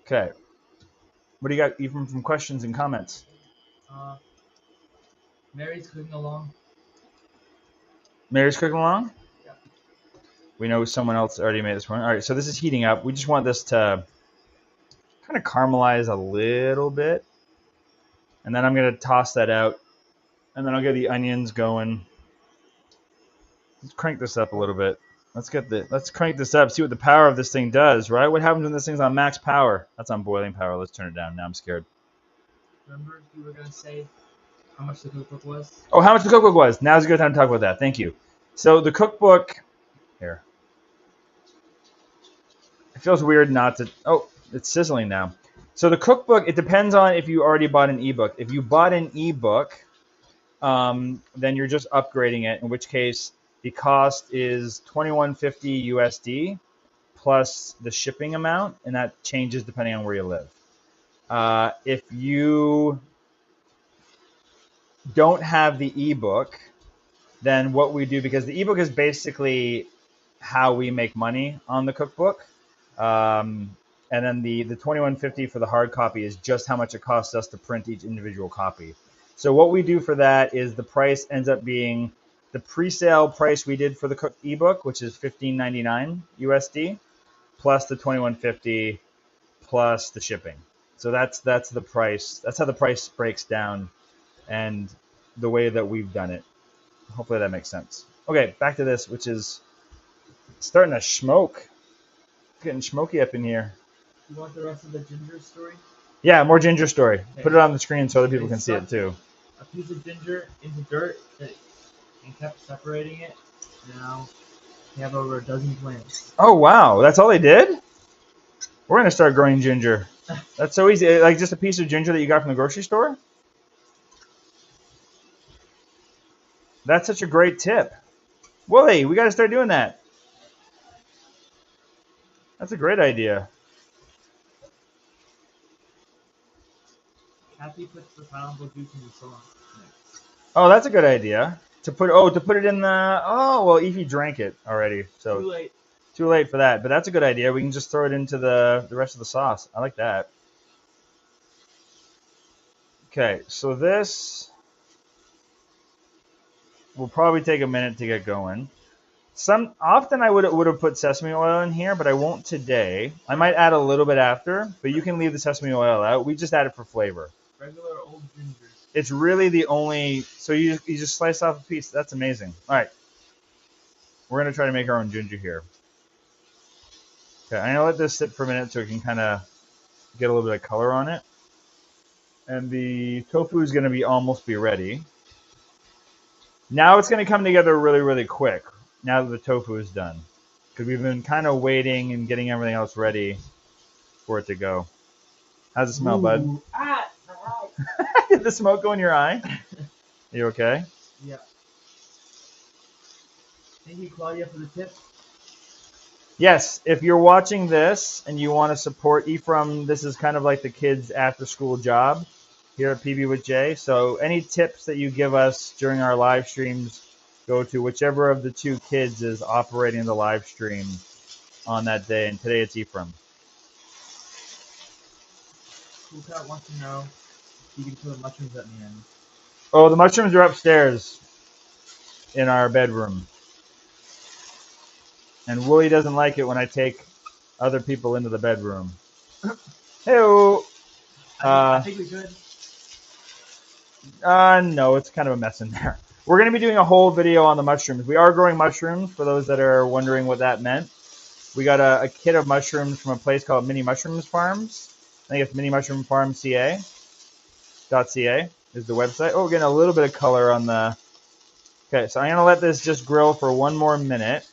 Okay. What do you got, Ephraim, from questions and comments? Mary's cooking along. Mary's cooking along? Yeah. We know someone else already made this one. All right, so this is heating up. We just want this to kind of caramelize a little bit. And then I'm going to toss that out. And then I'll get the onions going. Let's crank this up a little bit. Let's crank this up, see what the power of this thing does, right? What happens when this thing's on max power? That's on boiling power. Let's turn it down. Now I'm scared. Remember you were going to say how much the cookbook was? Oh, how much the cookbook was. Now's a good time to talk about that. Thank you. So the cookbook, here. It feels weird not to, oh, it's sizzling now. So the cookbook, it depends on if you already bought an ebook. If you bought an ebook, then you're just upgrading it, in which case the cost is $21.50 USD plus the shipping amount, and that changes depending on where you live. If you don't have the ebook, then what we do, because the ebook is basically how we make money on the cookbook, and then the $21.50 for the hard copy is just how much it costs us to print each individual copy. So what we do for that is the price ends up being the pre-sale price we did for the ebook, which is $15.99 USD, plus the $21.50 plus the shipping. So that's the price. That's how the price breaks down, and the way that we've done it. Hopefully that makes sense. Okay, back to this, which is starting to smoke. It's getting smoky up in here. You want the rest of the ginger story? Yeah, more ginger story. Okay. Put it on the screen so other people can see it too. A piece of ginger into dirt and kept separating it. Now we have over a dozen plants. Oh wow, that's all they did? We're gonna start growing ginger. That's so easy. Like just a piece of ginger that you got from the grocery store? That's such a great tip. Willie, we gotta start doing that. That's a great idea. Kathy puts the pineapple juice in the sauce. Oh, that's a good idea. To put it in the well, Evie drank it already, so Too late. too late for that. But that's a good idea. We can just throw it into the rest of the sauce. I like that. Okay, so this will probably take a minute to get going. Often I would have put sesame oil in here, but I won't today. I might add a little bit after, but you can leave the sesame oil out. We just add it for flavor. Regular old ginger. It's really the only. So you just slice off a piece. That's amazing. All right, we're gonna try to make our own ginger here. Okay, I'm gonna let this sit for a minute so it can kind of get a little bit of color on it. And the tofu is gonna almost be ready. Now it's gonna come together really, really quick. Now that the tofu is done, because we've been kind of waiting and getting everything else ready for it to go. How's it smell, bud? Ah, my eye. Did the smoke go in your eye? You okay? Yeah. Thank you, Claudia, for the tip. Yes, if you're watching this and you want to support Ephraim, this is kind of like the kids' after-school job here at PB with Jay. So any tips that you give us during our live streams go to whichever of the two kids is operating the live stream on that day. And today it's Ephraim. Cool Cat wants to know if you can put the mushrooms at the end. Oh, the mushrooms are upstairs in our bedroom. And Wooly doesn't like it when I take other people into the bedroom. Hey-o. I think we could. No, it's kind of a mess in there. We're going to be doing a whole video on the mushrooms. We are growing mushrooms, for those that are wondering what that meant. We got a kit of mushrooms from a place called Mini Mushrooms Farms. I think it's minimmushroomfarmca.ca is the website. Oh, we're getting a little bit of color on the... Okay, so I'm going to let this just grill for one more minute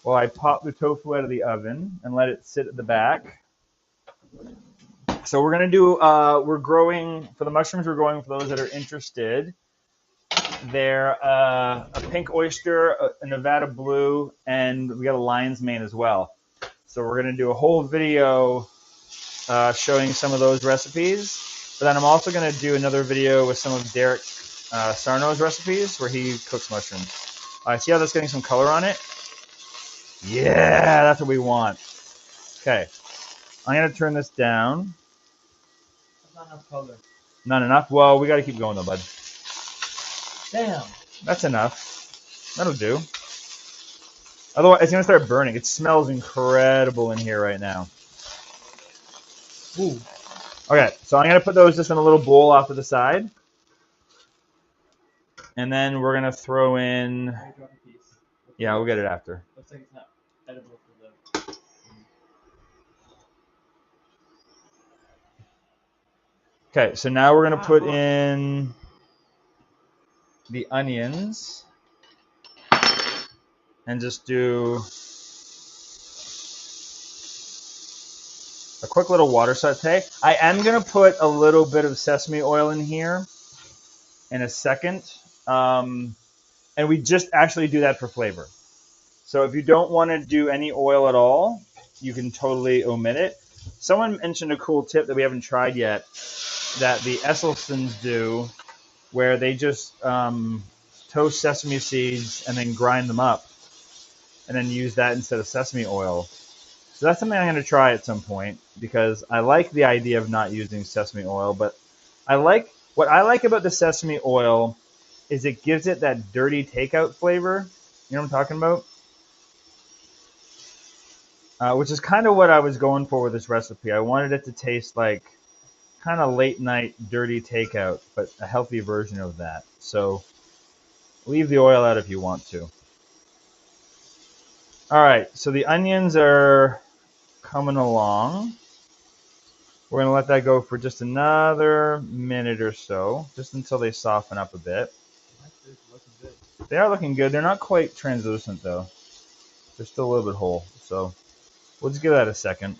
while I pop the tofu out of the oven and let it sit at the back. So we're going to do, we're growing, for the mushrooms we're growing, for those that are interested, they're a pink oyster, a Nevada blue, and we got a lion's mane as well. So we're going to do a whole video showing some of those recipes. But then I'm also going to do another video with some of Derek Sarno's recipes where he cooks mushrooms. See how that's getting some color on it? Yeah, that's what we want. Okay, I'm going to turn this down. That's not enough color. Not enough? Well, we got to keep going though, bud. Damn. That's enough. That'll do. Otherwise, it's going to start burning. It smells incredible in here right now. Ooh. Okay, so I'm going to put those just in a little bowl off to the side. And then we're going to throw in... Yeah, we'll get it after. Looks like it's not edible for the... Okay, so now we're going to put in the onions and just do a quick little water saute. I am going to put a little bit of sesame oil in here in a second. And we just actually do that for flavor. So if you don't want to do any oil at all, you can totally omit it. Someone mentioned a cool tip that we haven't tried yet that the Esselstyns do, where they just toast sesame seeds and then grind them up and then use that instead of sesame oil. So that's something I'm going to try at some point because I like the idea of not using sesame oil, but what I like about the sesame oil is it gives it that dirty takeout flavor. You know what I'm talking about? Which is kind of what I was going for with this recipe. I wanted it to taste like kind of late night dirty takeout, but a healthy version of that. So leave the oil out if you want to. All right, so the onions are coming along. We're going to let that go for just another minute or so, just until they soften up a bit. They are looking good. They're not quite translucent, though. They're still a little bit whole, so we'll just give that a second.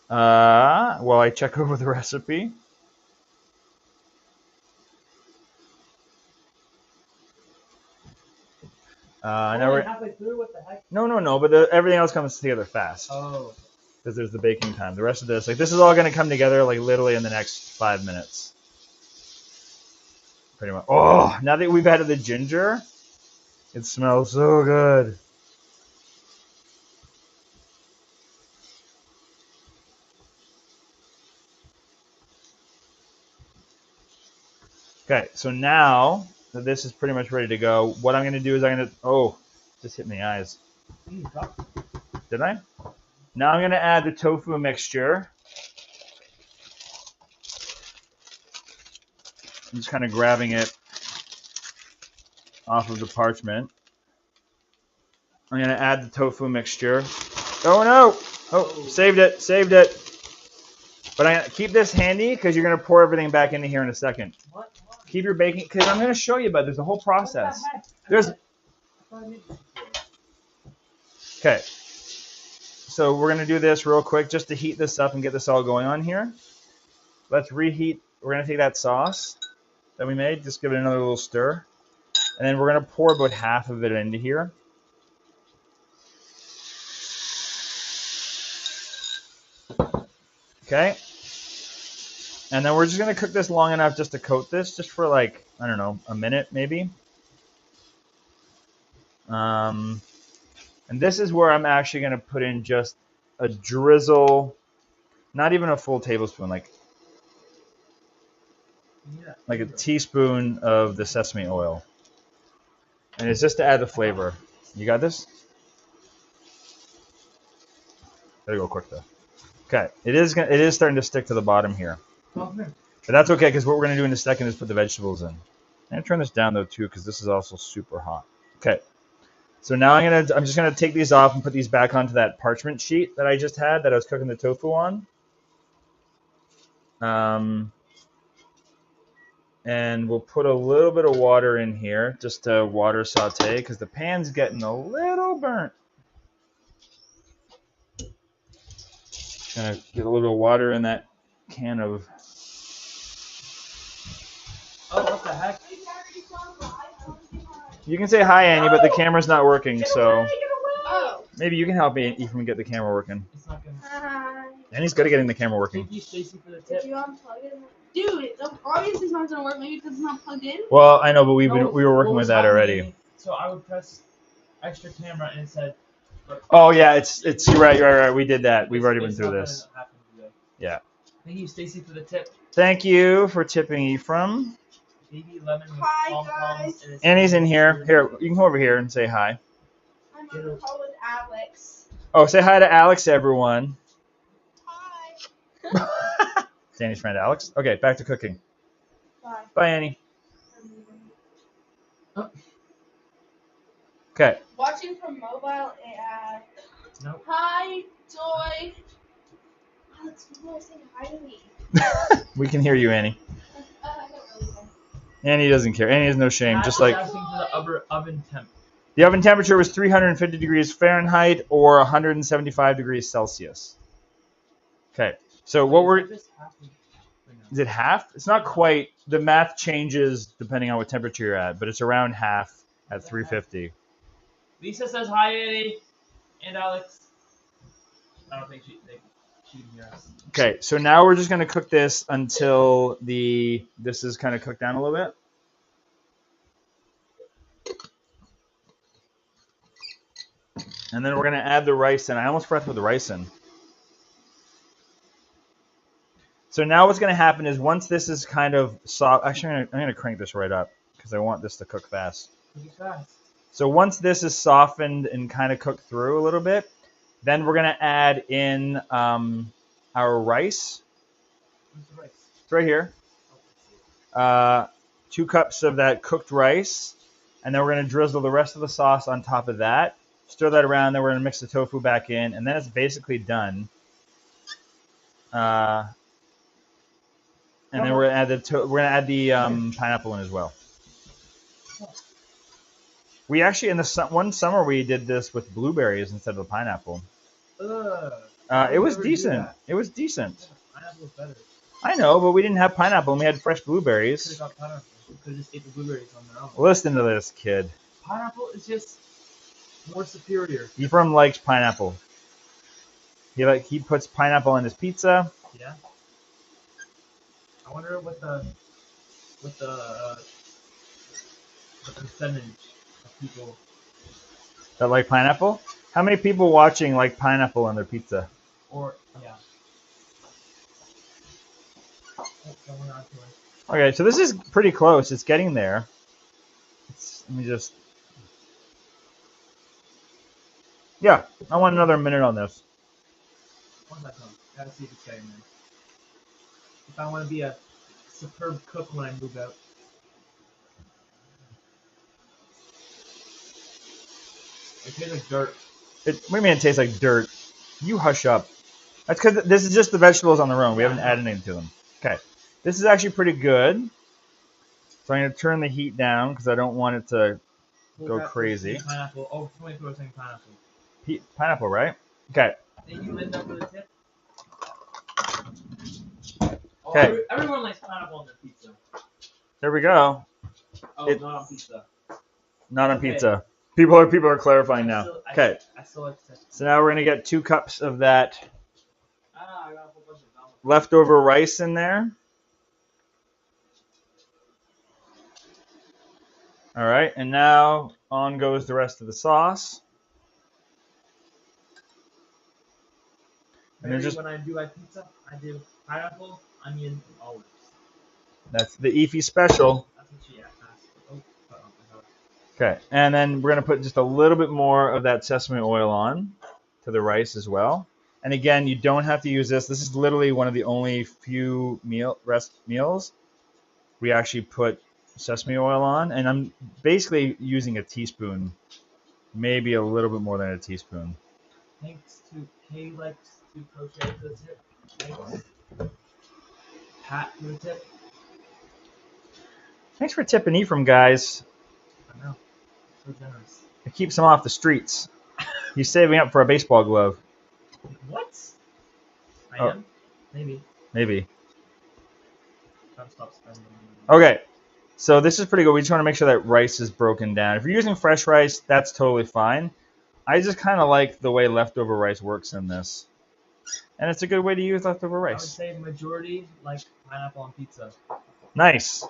While I check over the recipe. Now we're halfway through, what the heck? No, but everything else comes together fast. Oh. because there's the baking time. The rest of this, like this is all going to come together like literally in the next 5 minutes. Pretty much. Oh, now that we've added the ginger, it smells so good. Okay, so now that this is pretty much ready to go, what I'm going to do is just hit me in the eyes. Did I? Now I'm going to add the tofu mixture. I'm just kind of grabbing it off of the parchment. I'm going to add the tofu mixture. Oh no! Oh, saved it. But I'm going to keep this handy because you're going to pour everything back into here in a second. What? Keep your baking, because I'm going to show you, but there's a whole process. Okay. So we're going to do this real quick just to heat this up and get this all going on here. Let's reheat. We're going to take that sauce that we made, just give it another little stir. And then we're going to pour about half of it into here. Okay. And then we're just going to cook this long enough just to coat this, just for like, I don't know, a minute maybe. And this is where I'm actually going to put in just a drizzle, not even a full tablespoon, like a teaspoon of the sesame oil. And it's just to add the flavor. You got this? Gotta go quick though. Okay, it is starting to stick to the bottom here. But that's okay, because what we're going to do in a second is put the vegetables in. I'm going to turn this down though too, because this is also super hot. Okay. So now I'm just gonna take these off and put these back onto that parchment sheet that I just had that I was cooking the tofu on. And we'll put a little bit of water in here just to water saute because the pan's getting a little burnt. Gonna get a little water in that can of. Oh, what the heck? You can say hi, Annie, but the camera's not working, so Oh. maybe you can help me even get the camera working. It's not gonna. Hi. Annie's good at getting the camera working. Thank you, Stacy, for the Did tip. you unplug it? Dude, obviously it's not gonna work. Maybe because it's not plugged in. Well, I know, but we No, were working what with was that already. happening, so I would press extra camera and it said. Oh yeah, it's you're right. We did that. We've already been through this. Yeah. Thank you, Stacy, for the tip. Thank you for tipping Ephraim. Baby lemon with Hi, pom-poms guys. and it's- Annie's in here. Here, you can come over here and say hi. I'm on the call with Alex. Oh, say hi to Alex, everyone. Hi. Danny's friend Alex. Okay, back to cooking. Bye. Bye, Annie. Oh. Okay. Watching from mobile and. Nope. Hi, Joy. Alex, people are saying hi to me. We can hear you, Annie. I don't really know. Annie doesn't care. Annie has no shame. Just like asking for the oven temp. the oven temperature was 350 degrees Fahrenheit or 175 degrees Celsius. Okay. So what we're Just halfway. is it half? It's not quite. The math changes depending on what temperature you're at, but it's around half at 350. Lisa says hi, Annie, and Alex. I don't think she can hear us. Okay, so now we're just going to cook this until this is kind of cooked down a little bit. And then we're going to add the rice in. I almost forgot to put the rice in. So now what's going to happen is once this is kind of soft, actually I'm going to crank this right up because I want this to cook fast. Pretty fast. So once this is softened and kind of cooked through a little bit, then we're going to add in our rice. Where's the rice? It's right here. 2 cups of that cooked rice. And then we're going to drizzle the rest of the sauce on top of that. Stir that around. Then we're going to mix the tofu back in. And then it's basically done. And then we're going to add the pineapple in as well. We actually, in one summer, we did this with blueberries instead of pineapple. It was decent. It was decent. Pineapple was better. I know, but we didn't have pineapple and we had fresh Could blueberries. have got pineapple. We could have just ate the blueberries on their own. Listen to this kid. Pineapple is just more superior. Ephraim likes pineapple. He puts pineapple on his pizza. Yeah. I wonder what the percentage of people. That like pineapple? How many people watching like pineapple on their pizza? Or yeah. Oh, someone on to it. Okay, so this is pretty close. It's getting there. Let me just. Yeah, I want another minute on this. One second. Gotta see if it's getting there. If I want to be a superb cook when I move out. It tastes like dirt. What do you mean it tastes like dirt? You hush up. That's because this is just the vegetables on their own. We haven't added anything to them. Okay. This is actually pretty good. So I'm going to turn the heat down because I don't want it to go crazy. Pineapple. Oh, 20% pineapple. Pineapple, right? Okay. Thank you, Linda, for the tip. Okay. Everyone likes pineapple on their pizza. There we go. Oh, not on pizza. Not on pizza. People are clarifying now. Okay. I still like it. So now we're going to get 2 cups of that I got a whole bunch of leftover rice in there. All right, and now on goes the rest of the sauce. And Maybe when I do my pizza, I do pineapple, onion, olives. That's the Efi special. That's what she asked. Oh, okay, and then we're going to put just a little bit more of that sesame oil on to the rice as well. And again, you don't have to use this. This is literally one of the only few meals we actually put sesame oil on. And I'm basically using a teaspoon, maybe a little bit more than a teaspoon. Thanks to Kay likes to crochet for the tip. Thanks. Pat for the tip. Thanks for tipping Ephraim, guys. I know. So generous. It keeps him off the streets. He's saving up for a baseball glove. What? I am? Maybe. Maybe. Time to stop spending. Okay. So this is pretty good. We just want to make sure that rice is broken down. If you're using fresh rice, that's totally fine. I just kind of like the way leftover rice works in this. And it's a good way to use leftover rice. I would say majority like pineapple on pizza. Nice.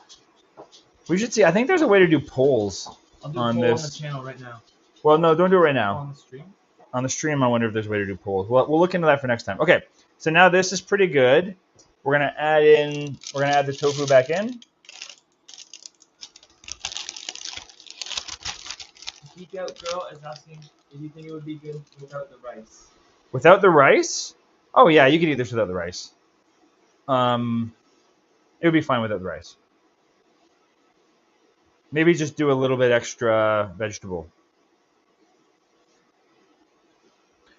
We should see. I think there's a way to do polls I'll do a on poll this. on the channel right now. Well, no, don't do it right now. On the stream? On the stream, I wonder if there's a way to do polls. We'll look into that for next time. Okay, so now this is pretty good. We're gonna add the tofu back in. Geek Out Girl is asking if you think it would be good without the rice. Without the rice? Oh yeah, you could eat this without the rice. It would be fine without the rice. Maybe just do a little bit extra vegetable.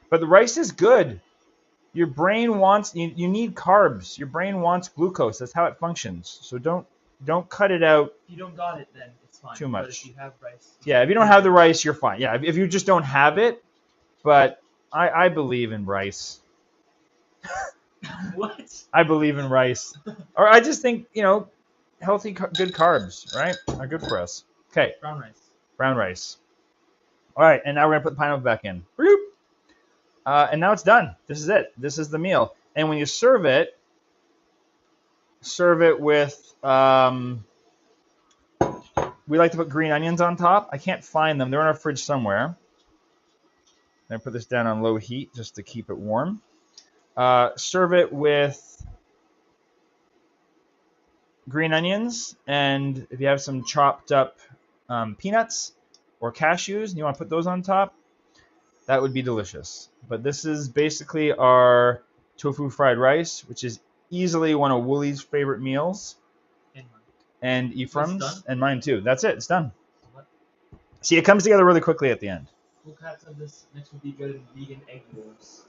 But the rice is good. Your brain wants, you need carbs. Your brain wants glucose. That's how it functions. So don't cut it out. If you don't got it, then it's fine. Too much. But if you have rice. Yeah, if you don't have the rice, you're fine. Yeah, if you just don't have it. But I believe in rice. What? I believe in rice. Or I just think, healthy, good carbs, right, are good for us. Okay. Brown rice. Brown rice. All right, and now we're going to put the pineapple back in. And now it's done. This is it. This is the meal. And when you serve it with, we like to put green onions on top. I can't find them. They're in our fridge somewhere. I put this down on low heat just to keep it warm. Serve it with green onions, and if you have some chopped up peanuts or cashews and you want to put those on top, that would be delicious. But this is basically our tofu fried rice, which is easily one of Woolie's favorite meals, and Ephraim's, and mine too. That's it. It's done. See, it comes together really quickly at the end. Cat said this mix would be good in vegan egg rolls.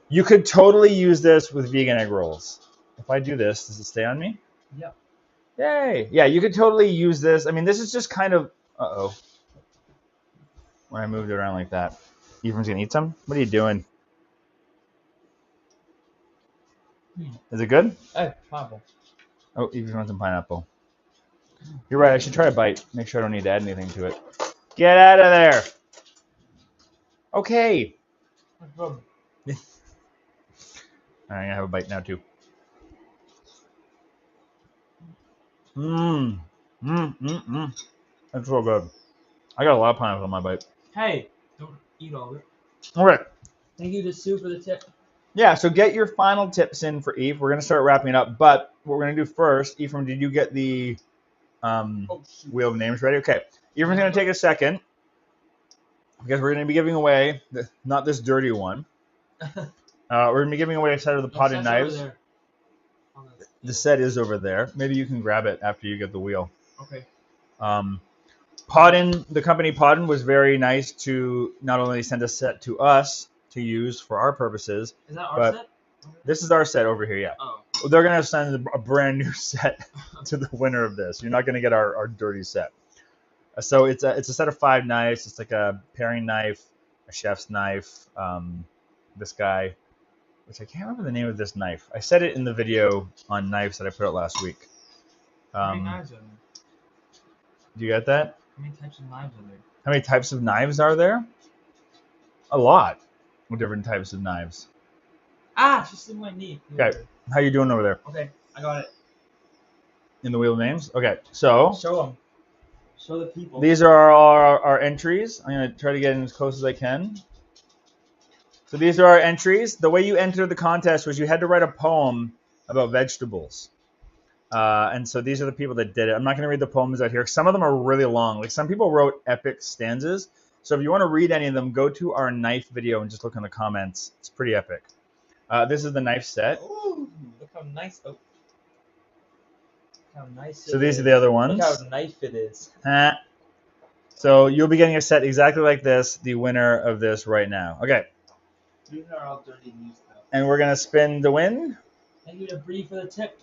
You could totally use this with vegan egg rolls. If I do this, does it stay on me? Yeah. Yay. Yeah, you could totally use this. I mean, this is just kind of... Uh-oh. When I moved it around like that. Ephraim's going to eat some? What are you doing? Is it good? Hey, pineapple. Oh, Ephraim wants some pineapple. You're right. I should try a bite. Make sure I don't need to add anything to it. Get out of there. Okay. I'm gonna have a bite now too. That's so good. I got a lot of pineapple on my bite. Hey, don't eat all of it. All right. Thank you to Sue for the tip. Yeah, so get your final tips in for Eve. We're going to start wrapping it up, but what we're going to do first, Ephraim, did you get the wheel of names ready? Okay. Ephraim's going to take a second because we're going to be giving away, not this dirty one. We're going to be giving away a set of the potted knives. The set is over there. Maybe you can grab it after you get the wheel. Okay. Podden, the company Podden was very nice to not only send a set to us to use for our purposes. Is that our but set? This is our set over here, yeah. Oh. They're going to send a brand new set to the winner of this. You're not going to get our dirty set. So it's a set of 5 knives. It's like a paring knife, a chef's knife, this guy, which I can't remember the name of this knife. I said it in the video on knives that I put out last week. How many knives are there? Do you get that? How many types of knives are there? How many types of knives are there? A lot of different types of knives. Ah, she's in my knee. Okay, how you doing over there? Okay, I got it. In the wheel of names? Okay, so Show them. Show the people. these are our entries. I'm going to try to get in as close as I can. So these are our entries. The way you entered the contest was you had to write a poem about vegetables. And so these are the people that did it. I'm not going to read the poems out here. Some of them are really long. Like some people wrote epic stanzas. So if you want to read any of them, go to our knife video and just look in the comments. It's pretty epic. This is the knife set. Ooh, look how nice. Oh. Look how nice So these are the other ones. Look how nice it is. So you'll be getting a set exactly like this, the winner of this right now. Okay. These are all dirty news stuff. And we're going to spin the win. Thank you to Bree for the tip.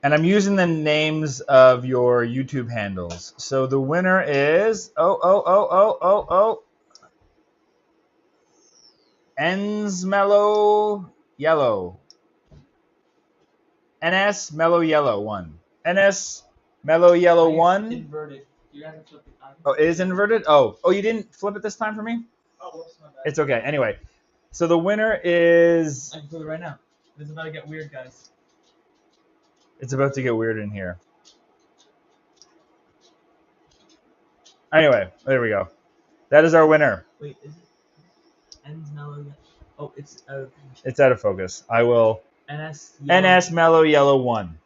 And I'm using the names of your YouTube handles. So the winner is Ns Mellow Yellow. NS Mellow Yellow 1. NS Mellow Yellow 1. Inverted. You have to flip it on. Oh, it is inverted? Oh, you didn't flip it this time for me? Oh, whoops, my bad. It's okay. Anyway, so the winner is... I can flip it right now. It's about to get weird, guys. It's about to get weird in here. Anyway, there we go. That is our winner. Wait, is it N's Mellow? Oh, it's It's out of focus. I will... NS Mellow Yellow 1.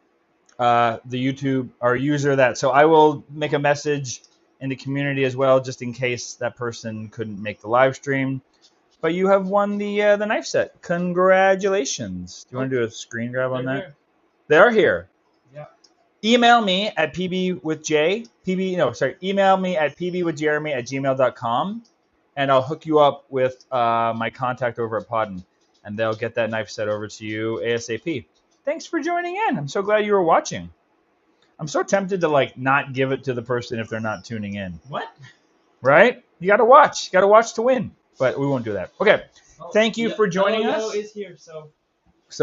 The YouTube, our user that. So I will make a message in the community as well, just in case that person couldn't make the live stream. But you have won the knife set. Congratulations. Do you want to do a screen grab on that? Here. They are here. Yeah. Email me at pbwithjeremy@gmail.com, and I'll hook you up with my contact over at Podden, and they'll get that knife set over to you ASAP. Thanks for joining in. I'm so glad you were watching. I'm so tempted to not give it to the person if they're not tuning in. What? Right? You got to watch. You got to watch to win. But we won't do that. Okay. Oh, Thank you for joining us. Yellow is here, so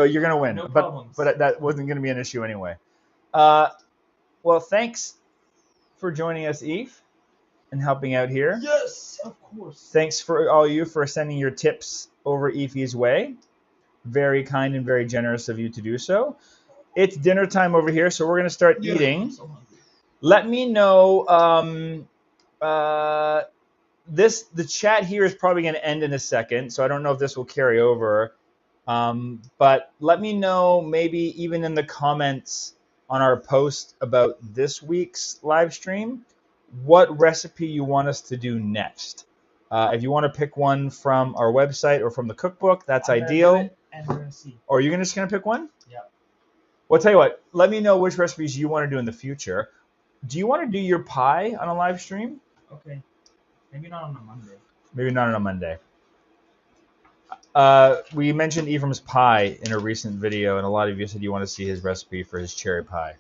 you're going to win. No problems. But that wasn't going to be an issue anyway. Well, thanks for joining us, Eve, and helping out here. yes, of course. Thanks for all you for sending your tips over Eefe's way. Very kind and very generous of you to do so. It's dinner time over here, so we're going to start eating. I'm so hungry. Let me know. The chat here is probably going to end in a second, so I don't know if this will carry over. But let me know, maybe even in the comments on our post about this week's live stream, what recipe you want us to do next. If you want to pick one from our website or from the cookbook, that's ideal. And we're gonna see. Or are you just going to pick one? Yeah. Well, tell you what, let me know which recipes you want to do in the future. Do you want to do your pie on a live stream? Okay. Maybe not on a Monday. Maybe not on a Monday. We mentioned Ephraim's pie in a recent video, and a lot of you said you want to see his recipe for his cherry pie.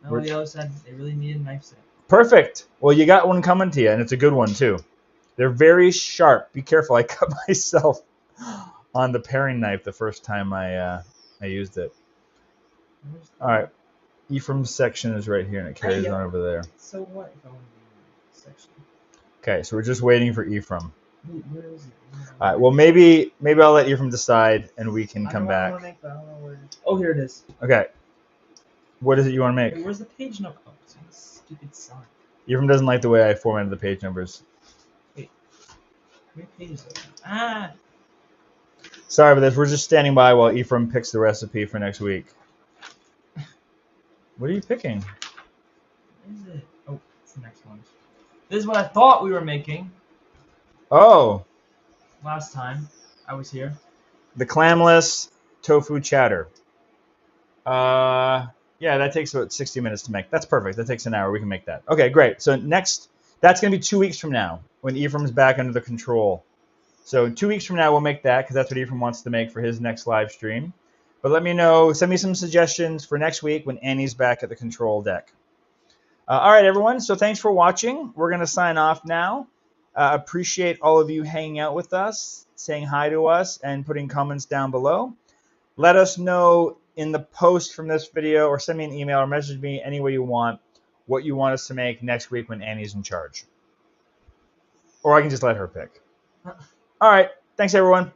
No, the other said they really need a knife set. Perfect. Well, you got one coming to you, and it's a good one, too. They're very sharp. Be careful. I cut myself on the paring knife the first time I used it. All right. Ephraim's section is right here, and it carries on over there. So what if I want to do a section? Okay, so we're just waiting for Ephraim. Where is it? All right. Well, maybe I'll let Ephraim decide, and we can come back. Oh, here it is. Okay. What is it you want to make? Wait, where's the page number? Oh, it's on the stupid sign. Ephraim doesn't like the way I formatted the page numbers. How many pages are there? Ah! Sorry about this. We're just standing by while Ephraim picks the recipe for next week. What are you picking? What is it? Oh, it's the next one. This is what I thought we were making Oh, last time I was here. the clamless tofu chatter. Yeah, that takes about 60 minutes to make. That's perfect. That takes an hour. We can make that. Okay, great. So next, that's going to be 2 weeks from now when Ephraim's back under the control. So 2 weeks from now, we'll make that because that's what Ephraim wants to make for his next live stream. But let me know, send me some suggestions for next week when Annie's back at the control deck. All right, everyone. So thanks for watching. We're going to sign off now. Appreciate all of you hanging out with us, saying hi to us, and putting comments down below. Let us know in the post from this video, or send me an email or message me any way you want what you want us to make next week when Annie's in charge. Or I can just let her pick. All right. Thanks, everyone.